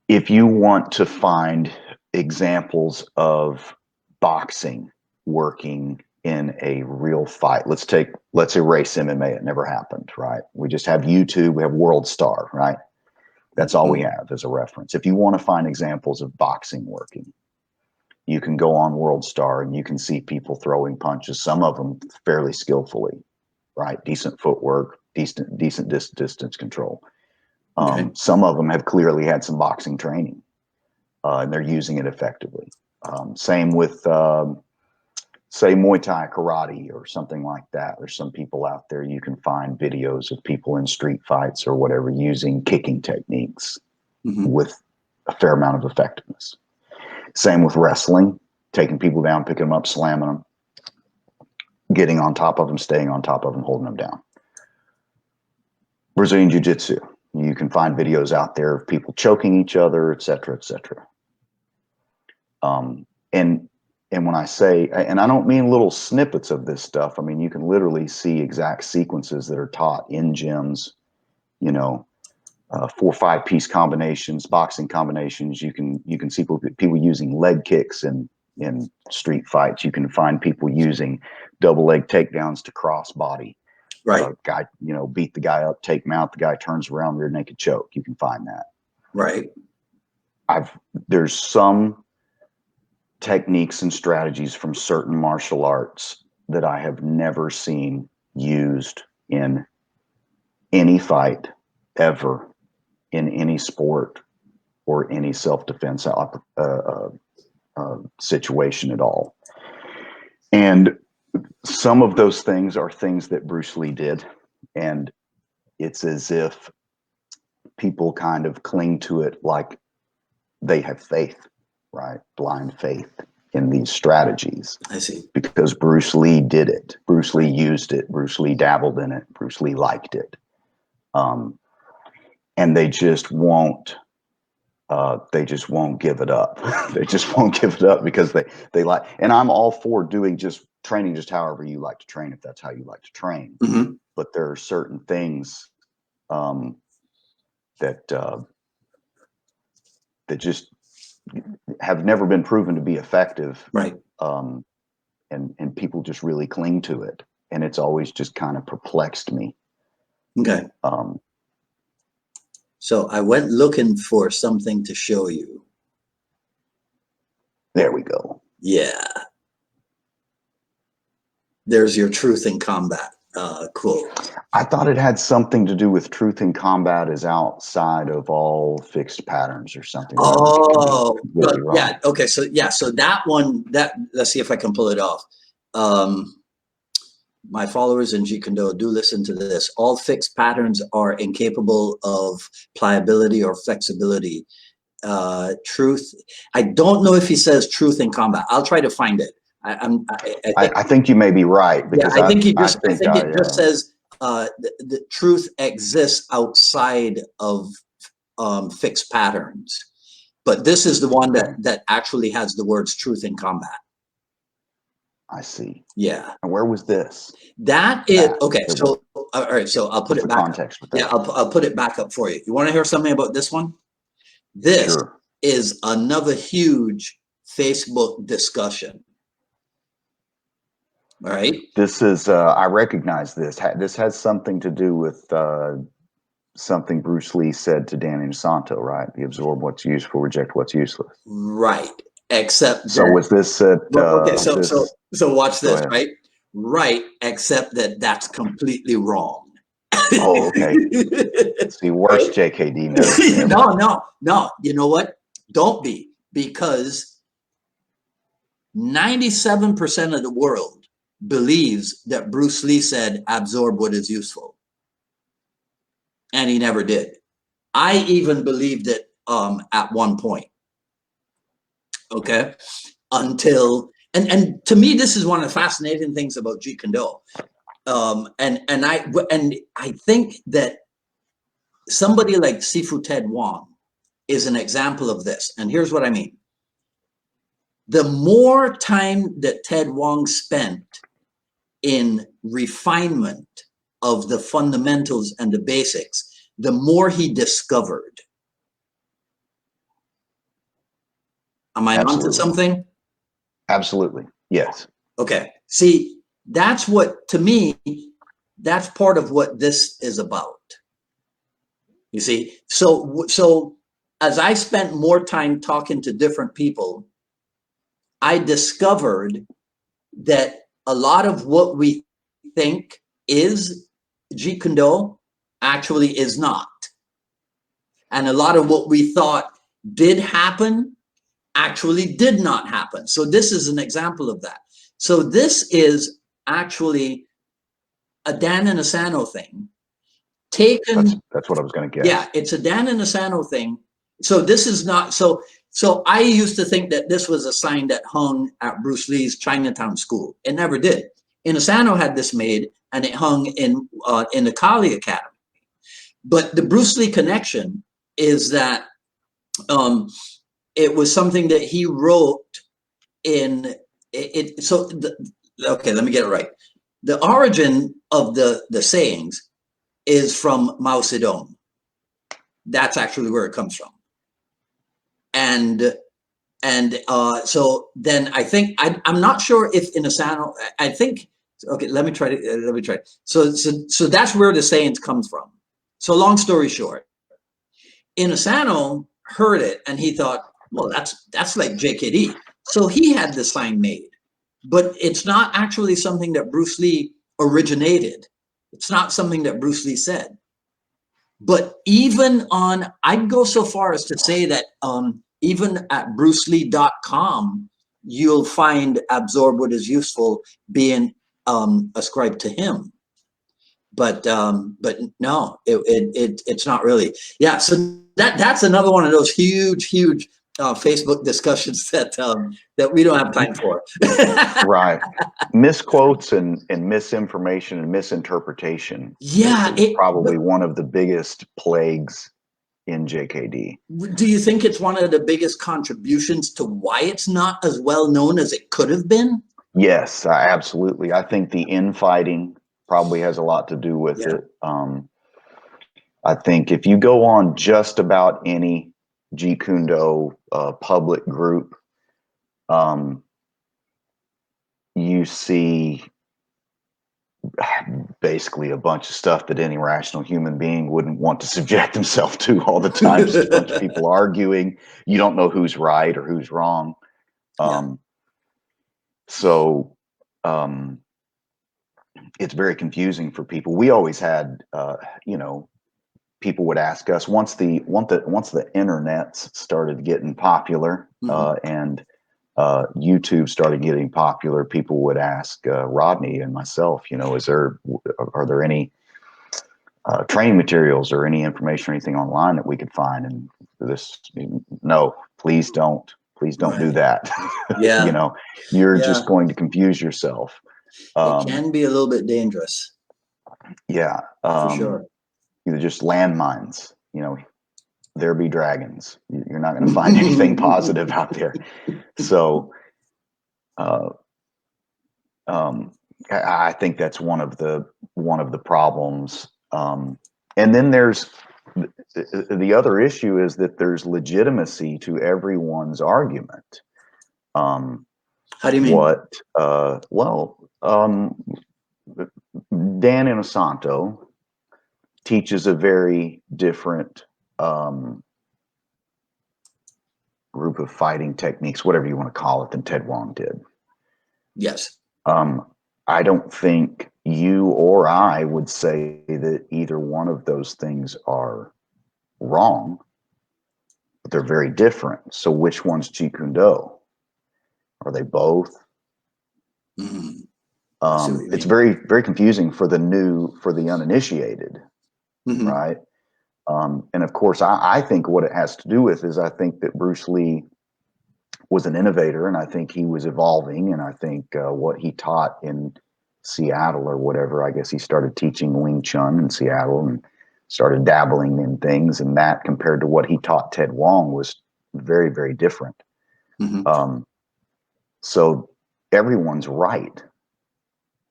if you want to find examples of boxing working in a real fight, let's erase MMA. It never happened, right? We just have YouTube, we have World Star, right? That's all we have as a reference. If you want to find examples of boxing working, you can go on World Star and you can see people throwing punches, some of them fairly skillfully, right? Decent footwork, decent distance control. Some of them have clearly had some boxing training, and they're using it effectively. Same with, say, Muay Thai, karate, or something like that. There's some people out there, you can find videos of people in street fights or whatever using kicking techniques with a fair amount of effectiveness. Same with wrestling, taking people down, picking them up, slamming them, getting on top of them, staying on top of them, holding them down. Brazilian Jiu-Jitsu. You can find videos out there of people choking each other, et cetera, et cetera. And when I say, and I don't mean little snippets of this stuff, I mean, you can literally see exact sequences that are taught in gyms, 4 or 5 piece combinations, boxing combinations. You can see people using leg kicks in street fights. You can find people using double leg takedowns to cross body. Right. Guy, beat the guy up, take him out. The guy turns around, rear naked choke. You can find that. Right. There's some techniques and strategies from certain martial arts that I have never seen used in any fight ever, in any sport or any self-defense situation at all. And some of those things are things that Bruce Lee did, and it's as if people kind of cling to it like they have faith, right? Blind faith in these strategies. I see. Because Bruce Lee did it. Bruce Lee used it. Bruce Lee dabbled in it. Bruce Lee liked it. And they just won't give it up. They just won't give it up because they like, and I'm all for doing training just however you like to train, if that's how you like to train. But there are certain things that just have never been proven to be effective. Right. And people just really cling to it. And it's always just kind of perplexed me. Okay. So I went looking for something to show you. There we go. Yeah. There's your truth in combat quote. I thought it had something to do with truth in combat is outside of all fixed patterns or something. Oh, but yeah. Okay. So yeah. So that one, let's see if I can pull it off. my followers in Jeet Kune Do, do listen to this. All fixed patterns are incapable of pliability or flexibility. Truth. I don't know if he says truth in combat. I'll try to find it. I think you may be right, because I think he just. I think it yeah. just says the truth exists outside of fixed patterns. But this is the one that actually has the words truth in combat. I see. Yeah. And where was this? That is okay. So all right. So I'll put it back. Context with that. Yeah, I'll put it back up for you. You want to hear something about this one? This is another huge Facebook discussion. All right. This is. I recognize this. This has something to do with something Bruce Lee said to Danny DeSanto, right? You absorb what's useful, reject what's useless. Right. Except so was this at okay, so watch this, right? Right, except that's completely wrong. Oh, okay. It's the worst JKD narrative. No. You know what? Don't be, because 97% of the world believes that Bruce Lee said, absorb what is useful. And he never did. I even believed it at one point. Okay. Until, and to me, this is one of the fascinating things about Jeet Kune Do. And I think that somebody like Sifu Ted Wong is an example of this. And here's what I mean. The more time that Ted Wong spent in refinement of the fundamentals and the basics, the more he discovered. Am I onto something? Absolutely. Yes. Okay. See, that's what, to me, that's part of what this is about. You see, so as I spent more time talking to different people, I discovered that a lot of what we think is Jeet Kune Do actually is not. And a lot of what we thought did happen actually did not happen. So this is an example of that. So this is actually a Dan Inosanto thing. That's what I was going to guess. Yeah, it's a Dan Inosanto thing. So this is not, so I used to think that this was a sign that hung at Bruce Lee's Chinatown school. It never did. Inosanto had this made, and it hung in the Kali Academy. But the Bruce Lee connection is that it was something that he wrote in it. So okay, let me get it right. The origin of the sayings is from Mao Zedong. That's actually where it comes from. And so then I think I'm not sure if Inosanto, I think, okay, let me try. So that's where the sayings comes from. So long story short, Inosanto heard it and he thought, well, that's like JKD. So he had the sign made, but it's not actually something that Bruce Lee originated. It's not something that Bruce Lee said. But even on, I'd go so far as to say that even at brucelee.com, you'll find absorb what is useful being ascribed to him. But no, it's not really. Yeah, so that's another one of those huge Facebook discussions that we don't have time for. Right. Misquotes and misinformation and misinterpretation. Yeah, is probably one of the biggest plagues in JKD. Do you think it's one of the biggest contributions to why it's not as well known as it could have been? Yes, absolutely. I think the infighting probably has a lot to do with it. I think if you go on just about any Jeet Kune Do public group, you see basically a bunch of stuff that any rational human being wouldn't want to subject himself to all the time. Just a bunch of people arguing. You don't know who's right or who's wrong. So it's very confusing for people. We always had, people would ask us once the internet started getting popular, and YouTube started getting popular, people would ask Rodney and myself, are there any training materials or any information or anything online that we could find? And no, please don't do that. Yeah. You're Yeah. just going to confuse yourself. It can be a little bit dangerous. Yeah. For sure. Either just landmines, there be dragons. You're not going to find anything positive out there. So, I think that's one of the problems. And then there's the other issue is that there's legitimacy to everyone's argument. How do you mean? Dan Inosanto teaches a very different group of fighting techniques, whatever you want to call it, than Ted Wong did. Yes. I don't think you or I would say that either one of those things are wrong, but they're very different. So which one's Jeet Kune Do? Are they both? Mm-hmm. It's very, very confusing for the uninitiated, mm-hmm. right? And of course, I think what it has to do with is I think that Bruce Lee was an innovator, and I think he was evolving, and I think what he taught in Seattle or whatever, I guess he started teaching Wing Chun in Seattle and started dabbling in things, and that compared to what he taught Ted Wong was very, very different. Mm-hmm. So everyone's right.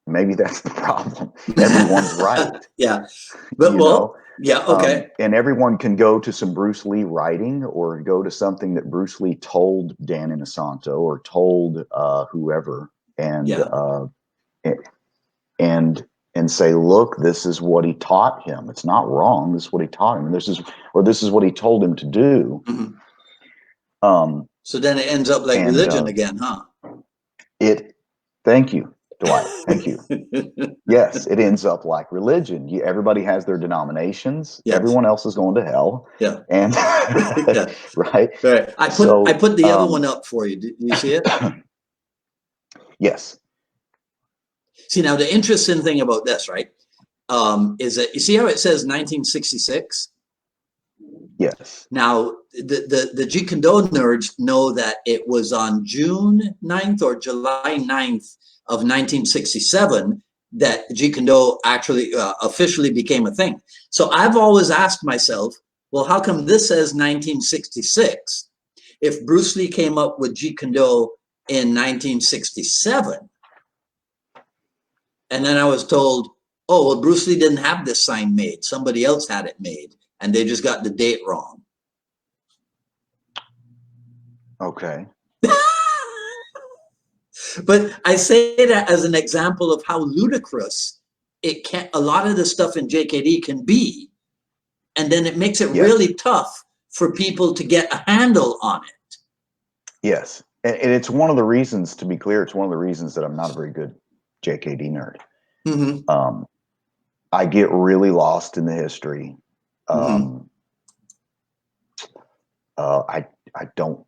Maybe that's the problem. Everyone's right. Yeah. But yeah, okay. And everyone can go to some Bruce Lee writing or go to something that Bruce Lee told Dan Inosanto or told whoever, and and say, look, this is what he taught him. It's not wrong. This is what he taught him. This is what he told him to do. Mm-hmm. So then it ends up like religion again, huh? Thank you, Dwight. Thank you. Yes, it ends up like religion. Everybody has their denominations. Yes. Everyone else is going to hell. Yeah. And yeah. Right. I put the other one up for you. Do you see it? Yes. See, now the interesting thing about this, right, is that you see how it says 1966? Yes. Now, the Jeet Kune Do nerds know that it was on June 9th or July 9th of 1967 that Jeet Kune Do actually officially became a thing. So I've always asked myself, well, how come this says 1966 if Bruce Lee came up with Jeet Kune Do in 1967? And then I was told, oh, well, Bruce Lee didn't have this sign made. Somebody else had it made, and they just got the date wrong. Okay. But I say that as an example of how ludicrous it can. A lot of the stuff in JKD can be, and then it makes it really tough for people to get a handle on it. Yes, and it's one of the reasons. To be clear, it's one of the reasons that I'm not a very good JKD nerd. Mm-hmm. I get really lost in the history. Mm-hmm. I don't.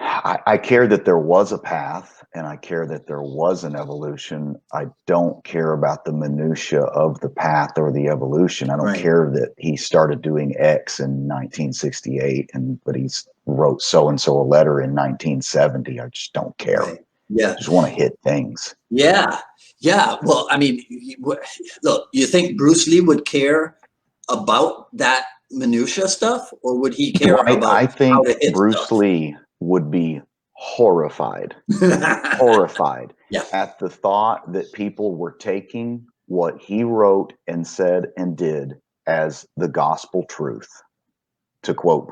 I care that there was a path, and I care that there was an evolution. I don't care about the minutia of the path or the evolution. I don't care that he started doing X in 1968, but he wrote so and so a letter in 1970. I just don't care. Right. Yeah, I just want to hit things. Yeah. Well, I mean, look, you think Bruce Lee would care about that minutia stuff, or would he care about? I think how to hit Bruce stuff? Lee would be horrified at the thought that people were taking what he wrote and said and did as the gospel truth, to quote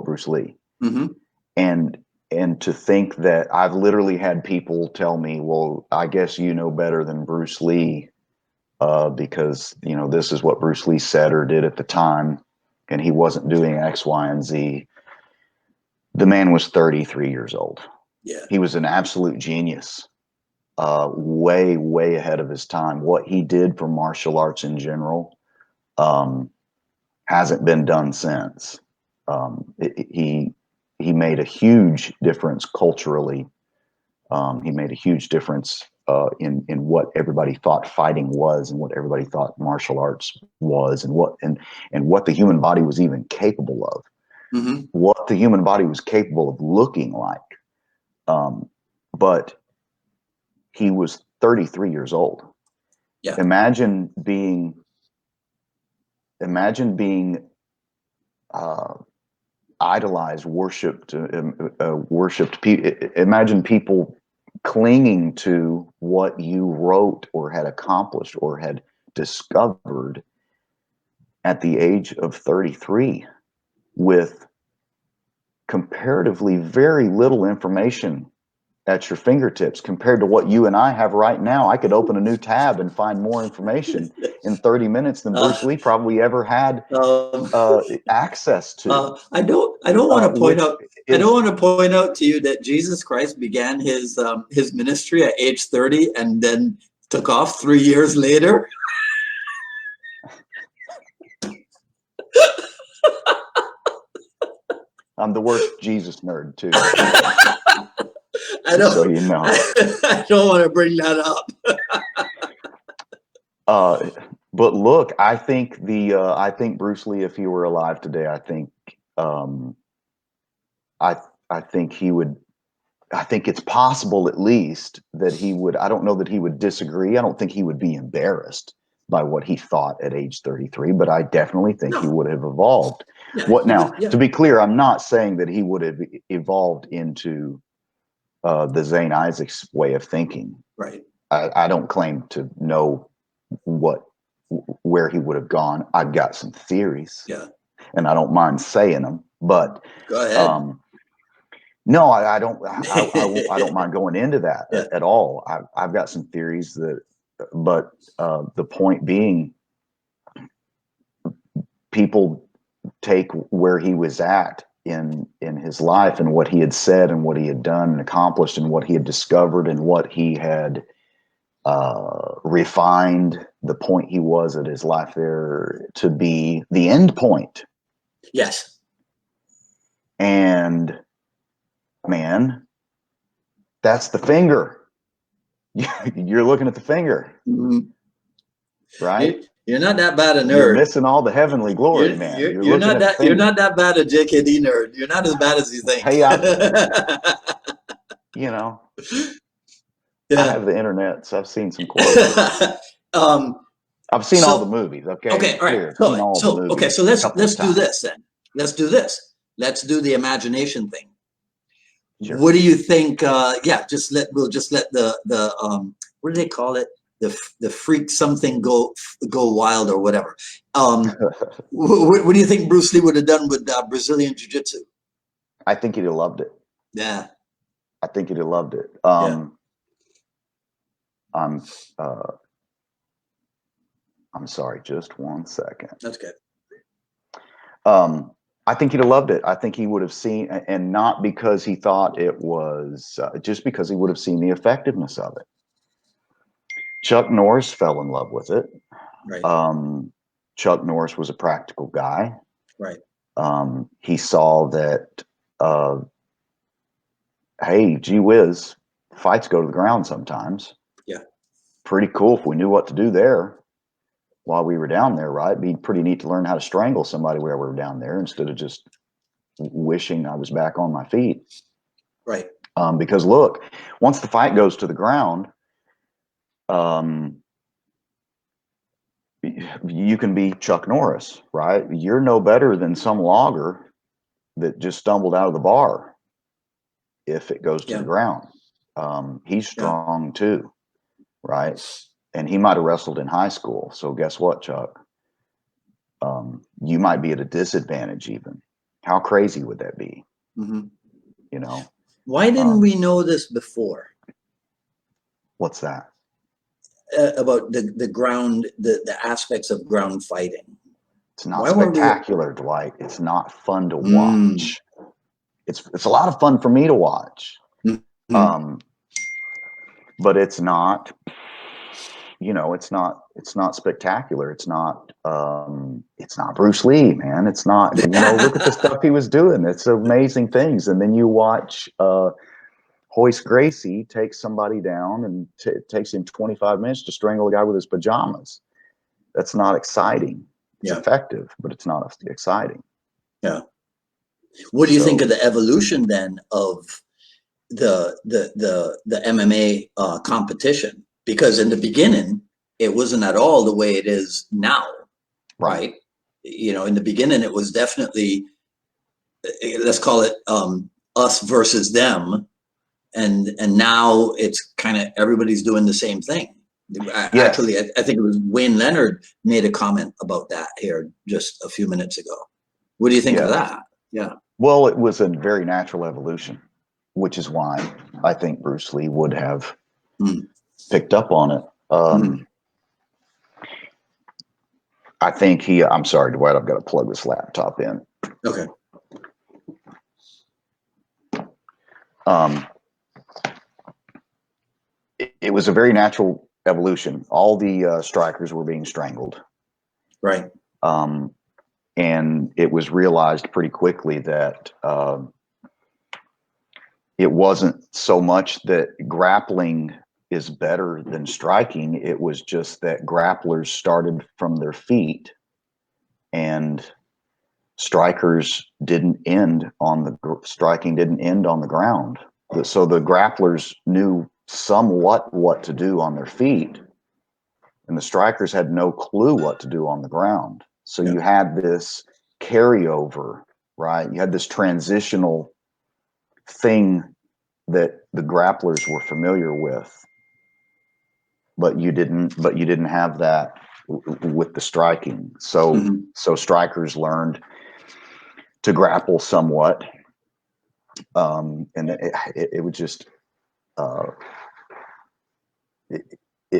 Bruce Lee. Mm-hmm. And to think that I've literally had people tell me, well, I guess you know better than Bruce Lee because, this is what Bruce Lee said or did at the time, and he wasn't doing X, Y, and Z. The man was 33 years old. Yeah. He was an absolute genius, way, way ahead of his time. What he did for martial arts in general hasn't been done since. He he made a huge difference culturally. He made a huge difference in what everybody thought fighting was, and what everybody thought martial arts was, and what the human body was even capable of. Mm-hmm. What the human body was capable of looking like. But he was 33 years old. Yeah. Imagine being idolized, worshipped, imagine people clinging to what you wrote or had accomplished or had discovered at the age of 33 with comparatively very little information at your fingertips compared to what you and I have right now. I could open a new tab and find more information in 30 minutes than Bruce Lee probably ever had access to. I don't want to point out. I don't want to point out to you that Jesus Christ began his ministry at age 30 and then took off 3 years later. I'm the worst Jesus nerd too. I don't. So you know. I don't want to bring that up. But look, I think Bruce Lee, if he were alive today, I think he would. I think it's possible, at least, that he would. I don't know that he would disagree. I don't think he would be embarrassed by what he thought at age 33, but I definitely think he would have evolved. Yeah, to be clear, I'm not saying that he would have evolved into the Zane Isaacs way of thinking. Right. I don't claim to know where he would have gone. I've got some theories. Yeah. And I don't mind saying them, but go ahead. No, I don't. I don't mind going into that at all. I've got some theories but the point being, people take where he was at in his life and what he had said and what he had done and accomplished and what he had discovered and what he had refined the point he was at his life there to be the end point. Yes. And man, that's the finger. You're looking at the finger, right? You're not that bad a nerd. You're missing all the heavenly glory, man. You're not that bad a JKD nerd. You're not as bad as you think. Hey, you know, I have the internet, so I've seen some quotes. I've seen all the movies. Okay. Okay. All right. So let's do this then. Let's do this. Let's do the imagination thing. Sure. What do you think? We'll just let the what do they call it? The freak something go wild or whatever. What do you think Bruce Lee would have done with Brazilian Jiu-Jitsu? I think he'd have loved it. Yeah. I think he'd have loved it. I'm sorry, just 1 second. That's good. I think he'd have loved it. I think he would have seen, and not because he thought it was, just because he would have seen the effectiveness of it. Chuck Norris fell in love with it. Right. Chuck Norris was a practical guy. Right. He saw that, hey, gee whiz, fights go to the ground sometimes. Yeah. Pretty cool if we knew what to do there while we were down there, right? It'd be pretty neat to learn how to strangle somebody while we were down there instead of just wishing I was back on my feet. Right. Because look, once the fight goes to the ground, you can be Chuck Norris, right? You're no better than some logger that just stumbled out of the bar if it goes to the ground. He's strong too, right? And he might have wrestled in high school. So guess what, Chuck? You might be at a disadvantage even. How crazy would that be? Mm-hmm. You know? Why didn't we know this before? What's that? About the ground, the aspects of ground fighting. It's not spectacular, Dwight. It's not fun to watch. It's a lot of fun for me to watch. But it's not you know, it's not spectacular. It's not Bruce Lee, man. It's not, you know, look at the stuff he was doing. It's amazing things. And then you watch Hoist Gracie take somebody down, and it takes him 25 minutes to strangle a guy with his pajamas. That's not exciting. It's effective, but it's not exciting. Yeah. What do you think of the evolution then of the MMA competition? Because in the beginning, it wasn't at all the way it is now, right? You know, in the beginning, it was definitely, let's call it us versus them, and now it's kind of everybody's doing the same thing. Actually, I think it was Wayne Leonard made a comment about that here just a few minutes ago. What do you think of that? Yeah. Well, it was a very natural evolution, which is why I think Bruce Lee would have picked up on it. I think I'm sorry, Dwight, I've got to plug this laptop in. Okay. It was a very natural evolution. All the strikers were being strangled. Right. And it was realized pretty quickly that it wasn't so much that grappling is better than striking. It was just that grapplers started from their feet, and strikers didn't end on the striking didn't end on the ground. So the grapplers knew somewhat what to do on their feet, and the strikers had no clue what to do on the ground. So you had this carryover, right? You had this transitional thing that the grapplers were familiar with, but you didn't have that with the striking. So so strikers learned to grapple somewhat, and it would just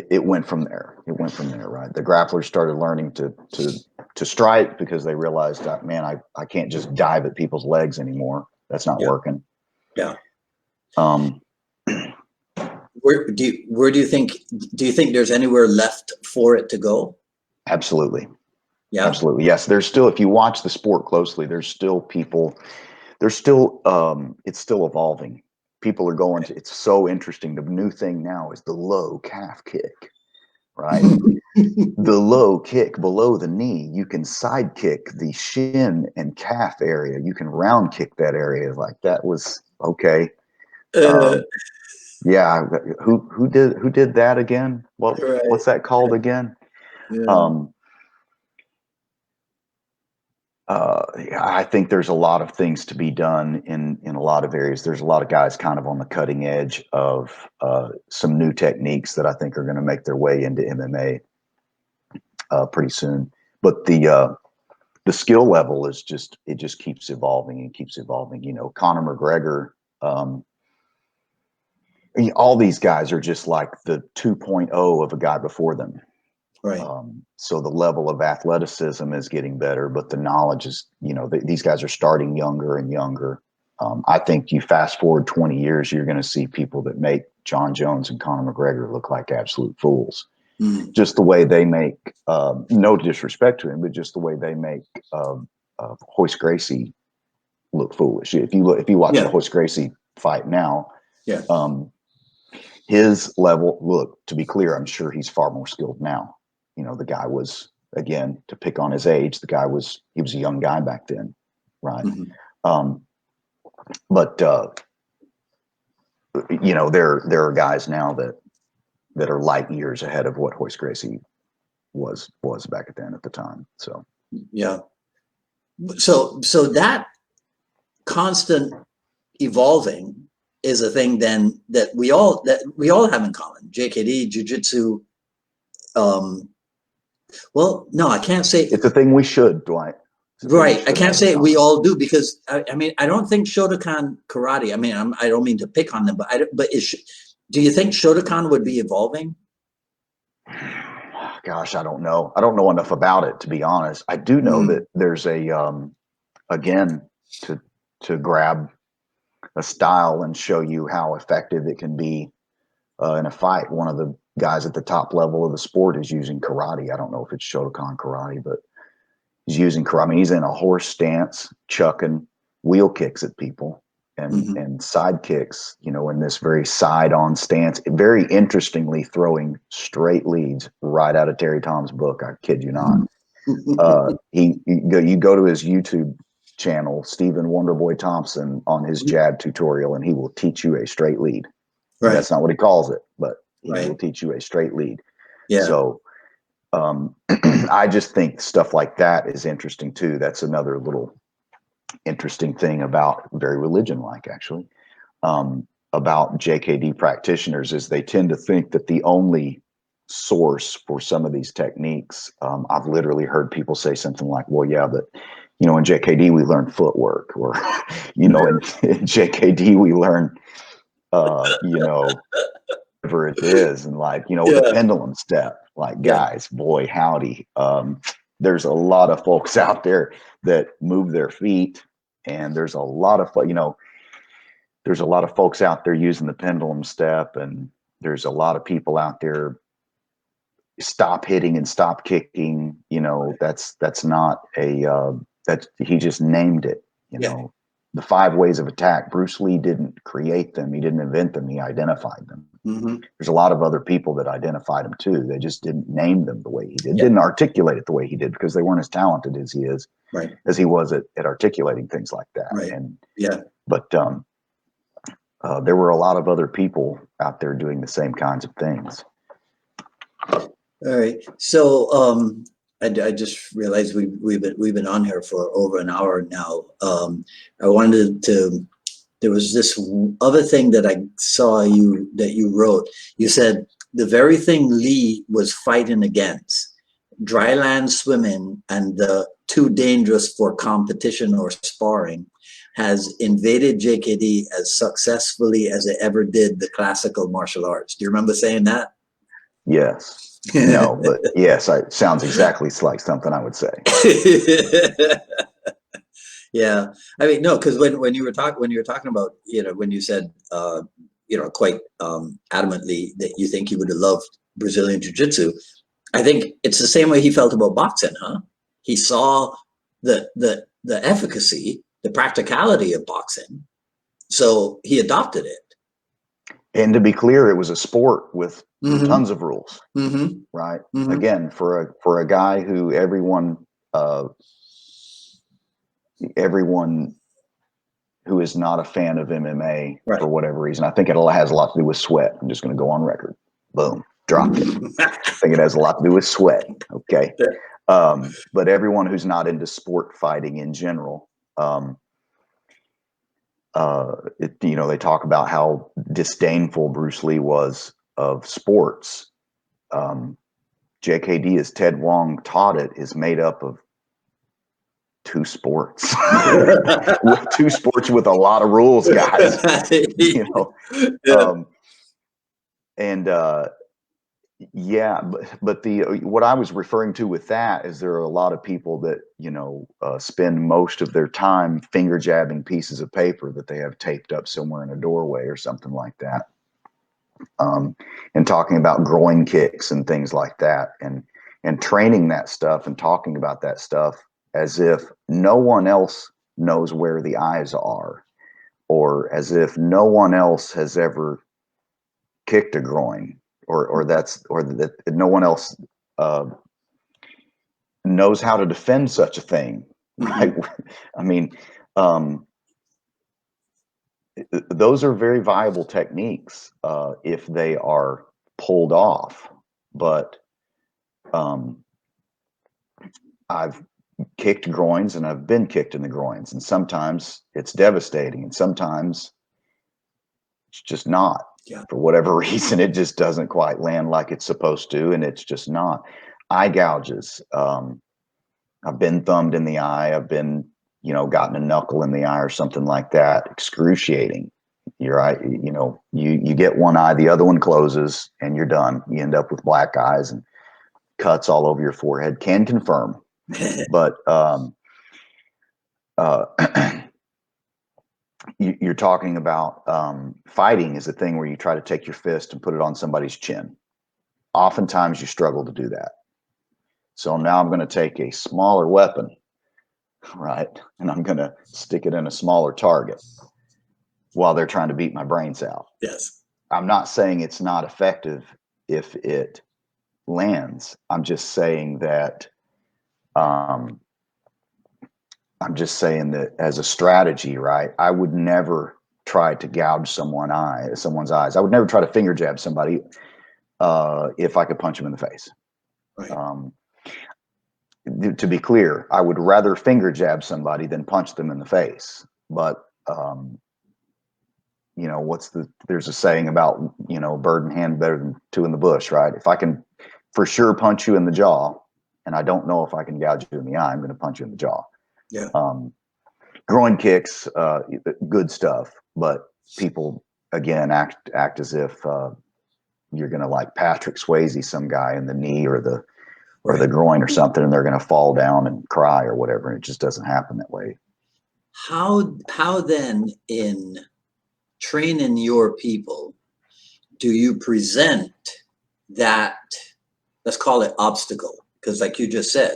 it went from there. It went from there, right? The grapplers started learning to strike because they realized that, man, I can't just dive at people's legs anymore. That's not working. Yeah. Where do you think there's anywhere left for it to go? Absolutely. Yeah. Absolutely. Yes. There's still, if you watch the sport closely, there's still people, it's still evolving. People are going to, it's so interesting. The new thing now is the low calf kick, right? The low kick below the knee. You can side kick the shin and calf area. You can round kick that area. Like, that was okay. Yeah. Who did that again? What's that called again? Yeah. I think there's a lot of things to be done in a lot of areas. There's a lot of guys kind of on the cutting edge of some new techniques that I think are going to make their way into MMA pretty soon. But the skill level is just keeps evolving and keeps evolving. You know, Conor McGregor, all these guys are just like the 2.0 of a guy before them. Right. So the level of athleticism is getting better, but the knowledge is, you know, these guys are starting younger and younger. I think you fast forward 20 years, you're going to see people that make John Jones and Conor McGregor look like absolute fools. Just the way they make, no disrespect to him, but just the way they make Hoist Gracie look foolish. If you watch the Hoist Gracie fight now, his level, look, to be clear, I'm sure he's far more skilled now. You know, the guy was, again, to pick on his age, he was a young guy back then, right? But you know, there are guys now that are light years ahead of what Hoist Gracie was back then at the time. So yeah. So that constant evolving is a thing then that we all have in common. JKD, Jiu-Jitsu. Well, no, I can't say it's a thing we should, Dwight. Right. I can't say we all do, because I mean, I don't think Shotokan karate, I mean, I don't mean to pick on them, but do you think Shotokan would be evolving? Gosh, I don't know. I don't know enough about it, to be honest. I do know that there's again, to grab a style and show you how effective it can be in a fight, one of the guys at the top level of the sport is using karate. I don't know if it's Shotokan karate, but he's using karate. I mean, he's in a horse stance, chucking wheel kicks at people and side kicks, you know, in this very side-on stance. Very interestingly, throwing straight leads right out of Terry Tom's book. I kid you not. You go to his YouTube channel, Stephen Wonderboy Thompson, on his jab tutorial, and he will teach you a straight lead. Right. That's not what he calls it, but he will teach you a straight lead. Yeah. So I just think stuff like that is interesting too. That's another little interesting thing about, very religion-like actually, about JKD practitioners, is they tend to think that the only source for some of these techniques, I've literally heard people say something like, well, yeah, but you know, in JKD we learn footwork, or you know, in JKD we learn you know, whatever it is, and like, you know, the pendulum step. Like, guys, boy howdy, there's a lot of folks out there that move their feet, and there's a lot of, you know, there's a lot of folks out there using the pendulum step, and there's a lot of people out there stop hitting and stop kicking. You know, that's not a that he just named it, you know. The 5 ways of attack, Bruce Lee didn't create them. He didn't invent them. He identified them. There's a lot of other people that identified them too. They just didn't name them the way he did. Didn't articulate it the way he did, because they weren't as talented as he is, as he was at articulating things like that. And but there were a lot of other people out there doing the same kinds of things. All right. So I just realized we've been on here for over an hour now. I wanted to. There was this other thing that I saw that you wrote. You said the very thing Lee was fighting against, dry land swimming and the too dangerous for competition or sparring, has invaded JKD as successfully as it ever did the classical martial arts. Do you remember saying that? Yes. No, but yes, it sounds exactly like something I would say. Yeah, I mean, no, because when you were talking about, you know, when you said, you know, quite adamantly that you think he would have loved Brazilian Jiu-Jitsu, I think it's the same way he felt about boxing, huh? He saw the efficacy, the practicality of boxing, so he adopted it. And to be clear, it was a sport with tons of rules, right? Again, for a guy who everyone who is not a fan of MMA for whatever reason, I think it has a lot to do with sweat. I'm just going to go on record. Boom, dropped it. I think it has a lot to do with sweat. Okay, but everyone who's not into sport fighting in general, you know, they talk about how disdainful Bruce Lee was of sports. JKD, as Ted Wong taught it, is made up of 2 sports. 2 sports with a lot of rules, guys. You know, yeah, but what I was referring to with that is there are a lot of people that, you know, spend most of their time finger jabbing pieces of paper that they have taped up somewhere in a doorway or something like that, and talking about groin kicks and things like that, and training that stuff and talking about that stuff as if no one else knows where the eyes are, or as if no one else has ever kicked a groin, or that no one else knows how to defend such a thing, right? I mean, those are very viable techniques if they are pulled off. But I've kicked groins, and I've been kicked in the groins, and sometimes it's devastating, and sometimes it's just not. For whatever reason, it just doesn't quite land like it's supposed to, and it's just not. Eye gouges. I've been thumbed in the eye. I've been, you know, gotten a knuckle in the eye or something like that. Excruciating. Your eye, you know, you get one eye, the other one closes, and you're done. You end up with black eyes and cuts all over your forehead. Can confirm. But you're talking about fighting is a thing where you try to take your fist and put it on somebody's chin. Oftentimes you struggle to do that. So now I'm going to take a smaller weapon, right? And I'm going to stick it in a smaller target while they're trying to beat my brains out. Yes. I'm not saying it's not effective if it lands. I'm just saying that as a strategy, right? I would never try to gouge someone's eyes. I would never try to finger jab somebody if I could punch them in the face. Right. To be clear, I would rather finger jab somebody than punch them in the face. But you know, there's a saying about, you know, bird in hand better than two in the bush, right? If I can for sure punch you in the jaw, and I don't know if I can gouge you in the eye, I'm going to punch you in the jaw. Yeah. Groin kicks, good stuff, but people again act as if you're going to like Patrick Swayze some guy in the knee or the groin or something, and they're going to fall down and cry or whatever. And it just doesn't happen that way. How then in training your people do you present that, let's call it obstacle? Because like you just said,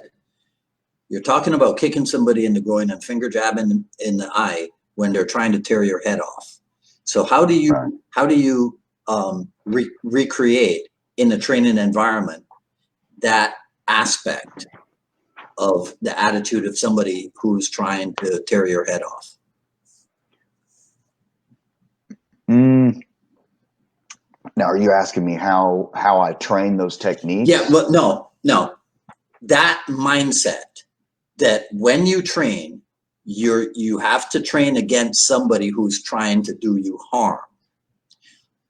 you're talking about kicking somebody in the groin and finger jabbing in the eye when they're trying to tear your head off. So how do you recreate in a training environment that aspect of the attitude of somebody who's trying to tear your head off? Now, are you asking me how I train those techniques? Yeah, but no. That mindset that when you train, you have to train against somebody who's trying to do you harm.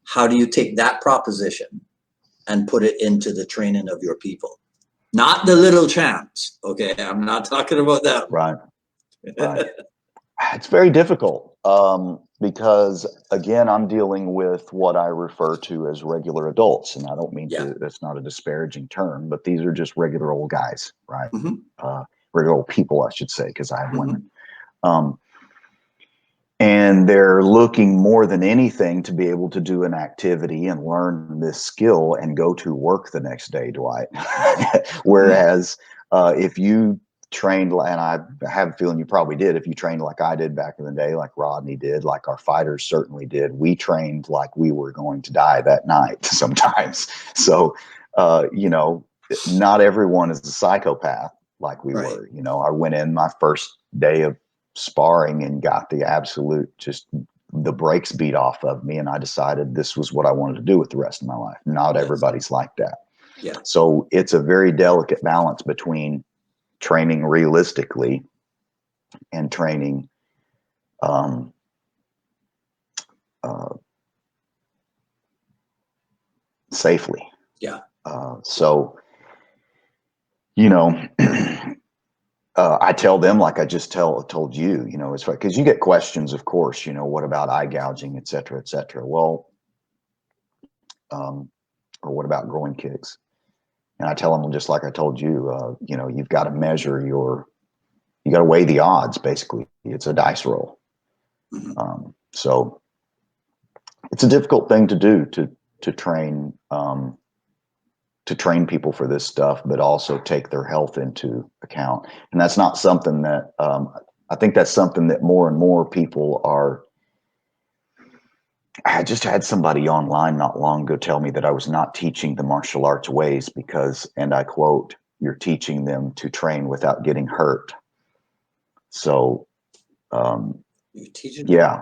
How do you take that proposition and put it into the training of your people? Not the little champs, okay? I'm not talking about that. Right. It's very difficult because, again, I'm dealing with what I refer to as regular adults. And I don't mean that's not a disparaging term, but these are just regular old guys, right? Mm-hmm. Regular old people, I should say, because I have women. And they're looking more than anything to be able to do an activity and learn this skill and go to work the next day, Dwight. Whereas if you trained, and I have a feeling you probably did, if you trained like I did back in the day, like Rodney did, like our fighters certainly did, we trained like we were going to die that night sometimes. So, you know, not everyone is a psychopath like we were. You know, I went in my first day of sparring and got the absolute, just the brakes beat off of me, and I decided this was what I wanted to do with the rest of my life. Not everybody's like that. Yeah. So it's a very delicate balance between training realistically and training safely. Yeah. So, you know, I tell them, like I just told you, you know, it's because you get questions, of course, you know, what about eye gouging, et cetera, et cetera. Well, or what about groin kicks? And I tell them, just like I told you, you know, you've got to measure you got to weigh the odds, basically. It's a dice roll. So it's a difficult thing to do to train people for this stuff, but also take their health into account. And that's not something that, I think that's something that more and more people are. I just had somebody online not long ago tell me that I was not teaching the martial arts ways because, and I quote, "You're teaching them to train without getting hurt." So, yeah,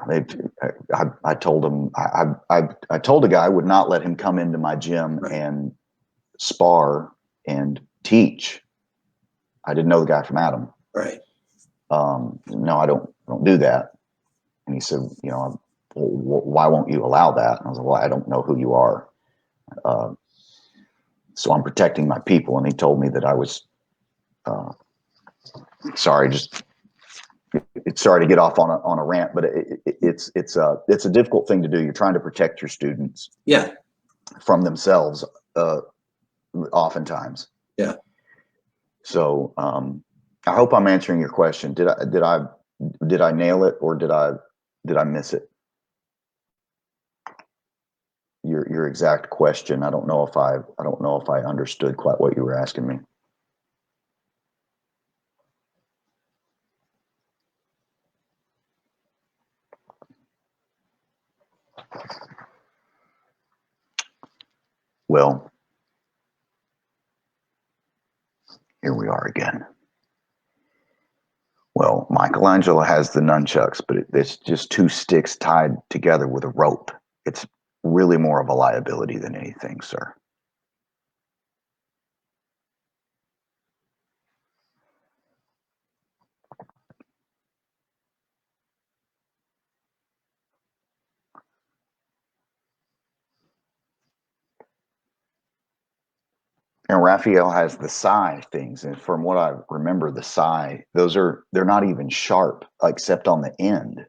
I told him, I told a guy I would not let him come into my gym and spar and teach. I didn't know the guy from Adam. Right. No, I don't do that. And he said, you know, why won't you allow that? And I was like, well, I don't know who you are. So I'm protecting my people. And he told me that I was, sorry to get off on a rant, but it's a difficult thing to do. You're trying to protect your students. Yeah. From themselves, oftentimes. Yeah. So, I hope I'm answering your question. Did I nail it, or did I Did I miss it? Your exact question. I don't know if I understood quite what you were asking me. Well, here we are again. Well, Michelangelo has the nunchucks, but it's just two sticks tied together with a rope. It's really more of a liability than anything, sir. And Raphael has the sai things, and from what I remember, the sai, they're not even sharp, except on the end.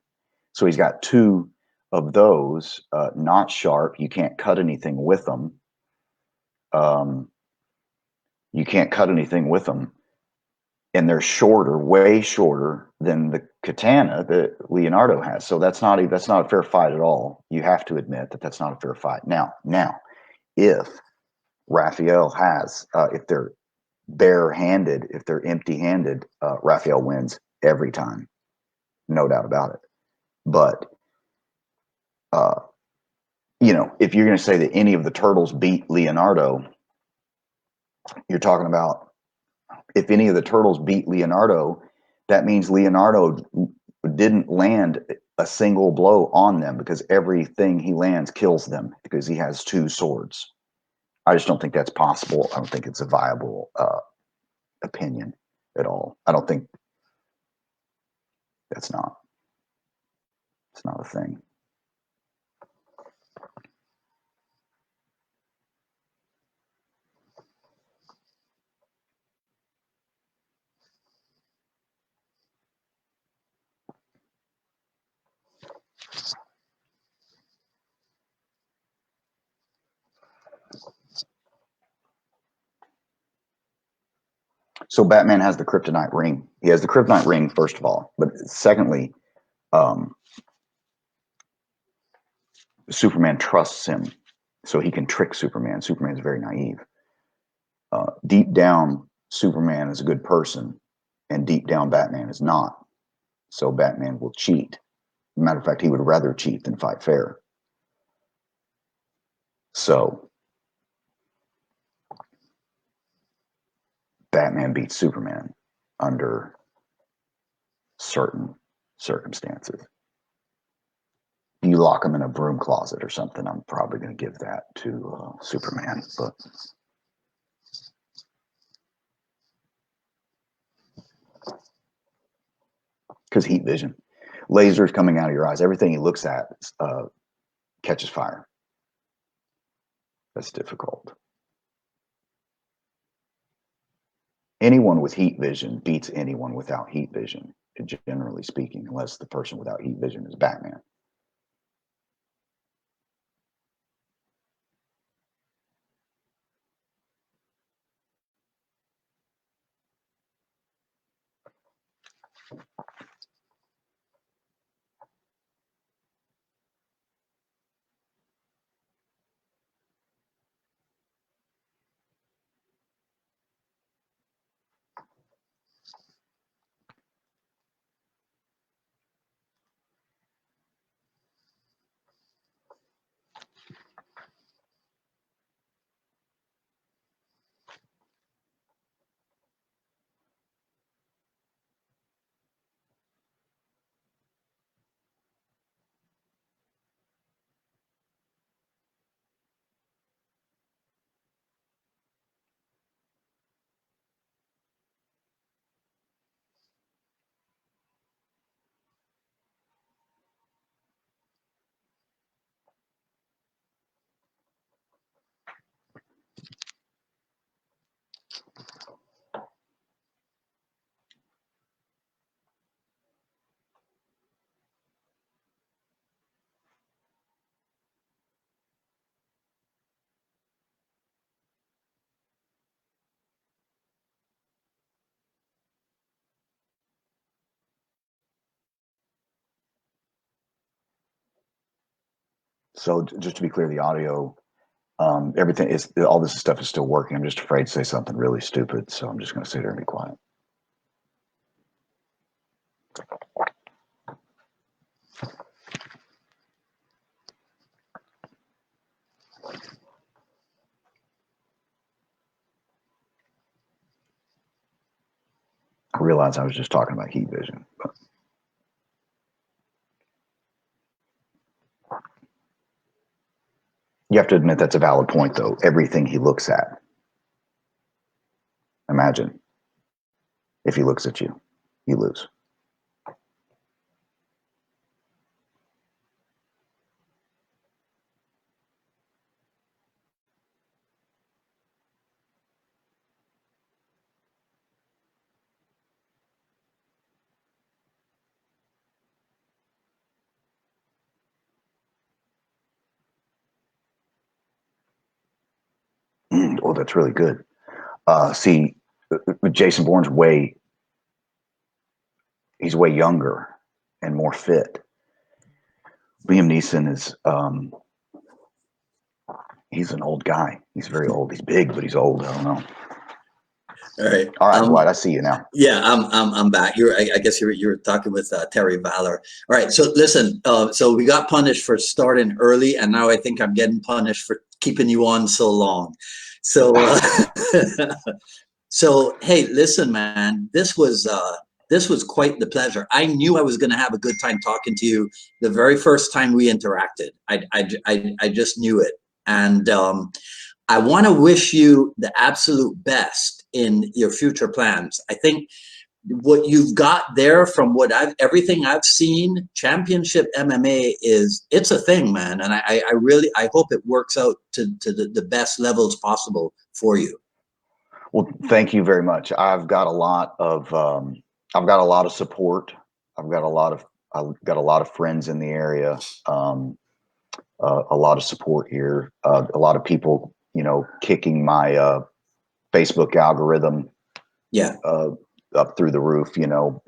So he's got two of those, not sharp. You can't cut anything with them. You can't cut anything with them, and they're shorter, way shorter than the katana that Leonardo has. So that's not a fair fight at all. You have to admit that that's not a fair fight. Now, if Raphael has, if they're bare-handed, if they're empty-handed, Raphael wins every time, no doubt about it. But if you're going to say that any of the turtles beat Leonardo, you're talking about if any of the turtles beat Leonardo, that means Leonardo didn't land a single blow on them, because everything he lands kills them, because he has two swords. I just don't think that's possible. I don't think it's a viable opinion at all. I don't think it's not a thing. So Batman has the kryptonite ring. He has the kryptonite ring, first of all. But secondly, Superman trusts him, so he can trick Superman. Superman's very naive. Deep down, Superman is a good person, and deep down, Batman is not. So Batman will cheat. Matter of fact, he would rather cheat than fight fair. So Batman beats Superman under certain circumstances. You lock him in a broom closet or something, I'm probably going to give that to Superman. But because heat vision, lasers coming out of your eyes, everything he looks at catches fire. That's difficult. Anyone with heat vision beats anyone without heat vision, generally speaking, unless the person without heat vision is Batman. So just to be clear, the audio, everything is, all this stuff is still working. I'm just afraid to say something really stupid, so I'm just going to sit here and be quiet. I realized I was just talking about heat vision. But. You have to admit that's a valid point, though. Everything he looks at. Imagine if he looks at you, you lose. Oh, that's really good. See, Jason Bourne's he's way younger and more fit. Liam Neeson is, he's an old guy. He's very old. He's big, but he's old. I don't know. All right, Dwight, I see you now. Yeah, I'm back. I guess you were talking with Terry Valor. All right, so listen, so we got punished for starting early, and now I think I'm getting punished for keeping you on so long. So, so hey, listen, man, this was quite the pleasure. I knew I was going to have a good time talking to you the very first time we interacted. I just knew it, and I want to wish you the absolute best in your future plans. I think what you've got there from everything I've seen, Championship MMA it's a thing, man. And I really hope it works out to the best levels possible for you. Well, thank you very much. I've got a lot of support. I've got a lot of friends in the area. A lot of support here. A lot of people, kicking my Facebook algorithm, up through the roof.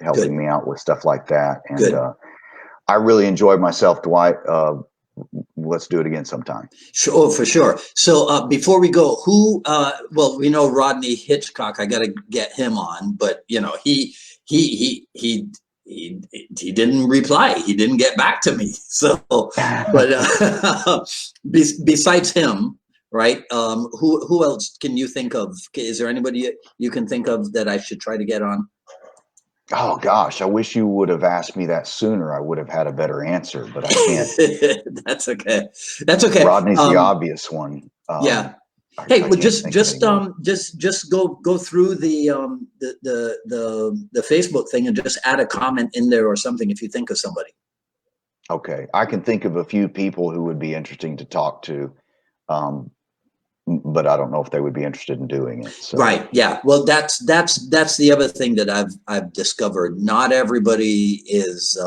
Helping me out with stuff like that. And I really enjoyed myself, Dwight. Let's do it again sometime. Sure, for sure. So before we go, well, we know Rodney Hitchcock. I got to get him on, but he didn't reply. He didn't get back to me. So, but besides him, right? Who else can you think of? Is there anybody you can think of that I should try to get on? Oh gosh, I wish you would have asked me that sooner. I would have had a better answer, but I can't. That's okay. That's okay. Rodney's the obvious one. Yeah. Hey, well, just go through the Facebook thing and just add a comment in there or something if you think of somebody. Okay, I can think of a few people who would be interesting to talk to, but I don't know if they would be interested in doing it. So. Right. Yeah. Well, that's the other thing that I've discovered. Not everybody is,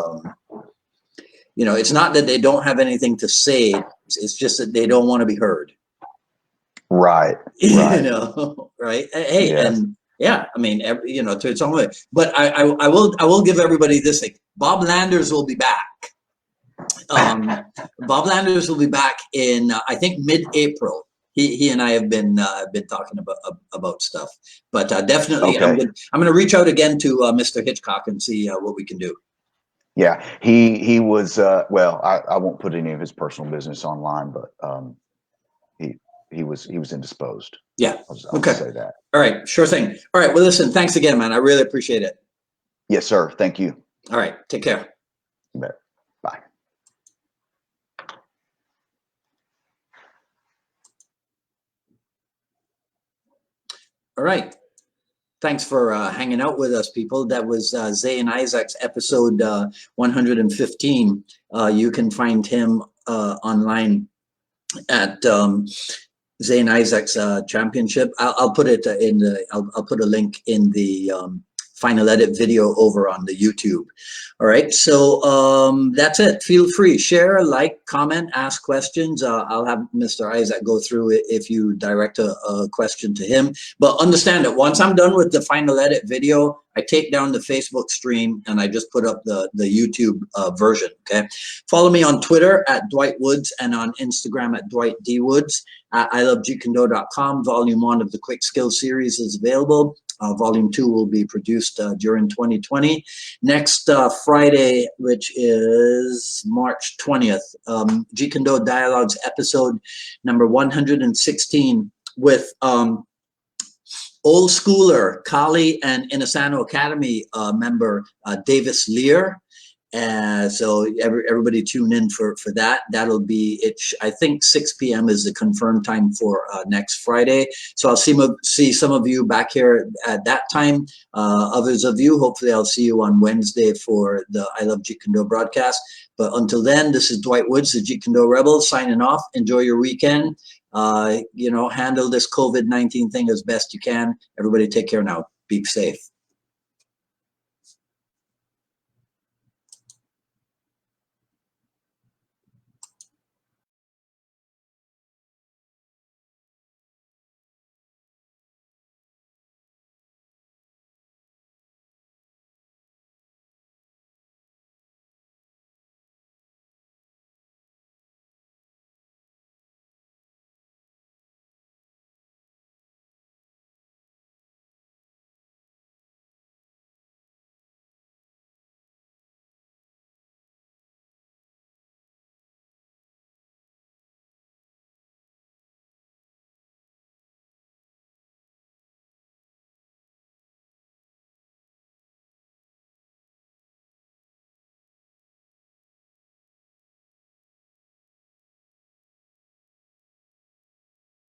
it's not that they don't have anything to say. It's just that they don't want to be heard. Right. Right. Hey, yes. And yeah, I mean, to its own way. But I will give everybody this thing. Bob Landers will be back. Bob Landers will be back in I think mid-April. He and I have been talking about stuff, but definitely okay. I'm gonna reach out again to Mr. Hitchcock and see what we can do. Yeah, he was well. I won't put any of his personal business online, but he was indisposed. Yeah. I'll say that. All right, sure thing. All right. Well, listen. Thanks again, man. I really appreciate it. Yes, sir. Thank you. All right. Take care. You bet. Bye. All right. Thanks for hanging out with us, people. That was Zane Isaac's episode 115. You can find him online at Zane Isaac's Championship. I'll put it in the. I'll put a link in the final edit video over on the YouTube. All right, so that's it. Feel free, share, like, comment, ask questions. I'll have Mr. Isaac go through it if you direct a question to him. But understand that once I'm done with the final edit video, I take down the Facebook stream and I just put up the YouTube version, okay? Follow me on Twitter at Dwight Woods and on Instagram at Dwight D. Woods. ilovejeetkundo.com. Volume 1 of the Quick Skills series is available. Volume 2 will be produced during 2020. Next Friday, which is March 20th, Jeet Kune Do Dialogues episode number 116 with old schooler, Kali and Inasano Academy member Davis Lear. So everybody tune in for that. That'll be, I think 6 p.m. is the confirmed time for next Friday. So I'll see some of you back here at that time. Others of you, hopefully I'll see you on Wednesday for the I Love Jeet Kune Do broadcast. But until then, this is Dwight Woods, the Jeet Kune Do Rebel, signing off. Enjoy your weekend. Handle this COVID-19 thing as best you can. Everybody take care now. Be safe.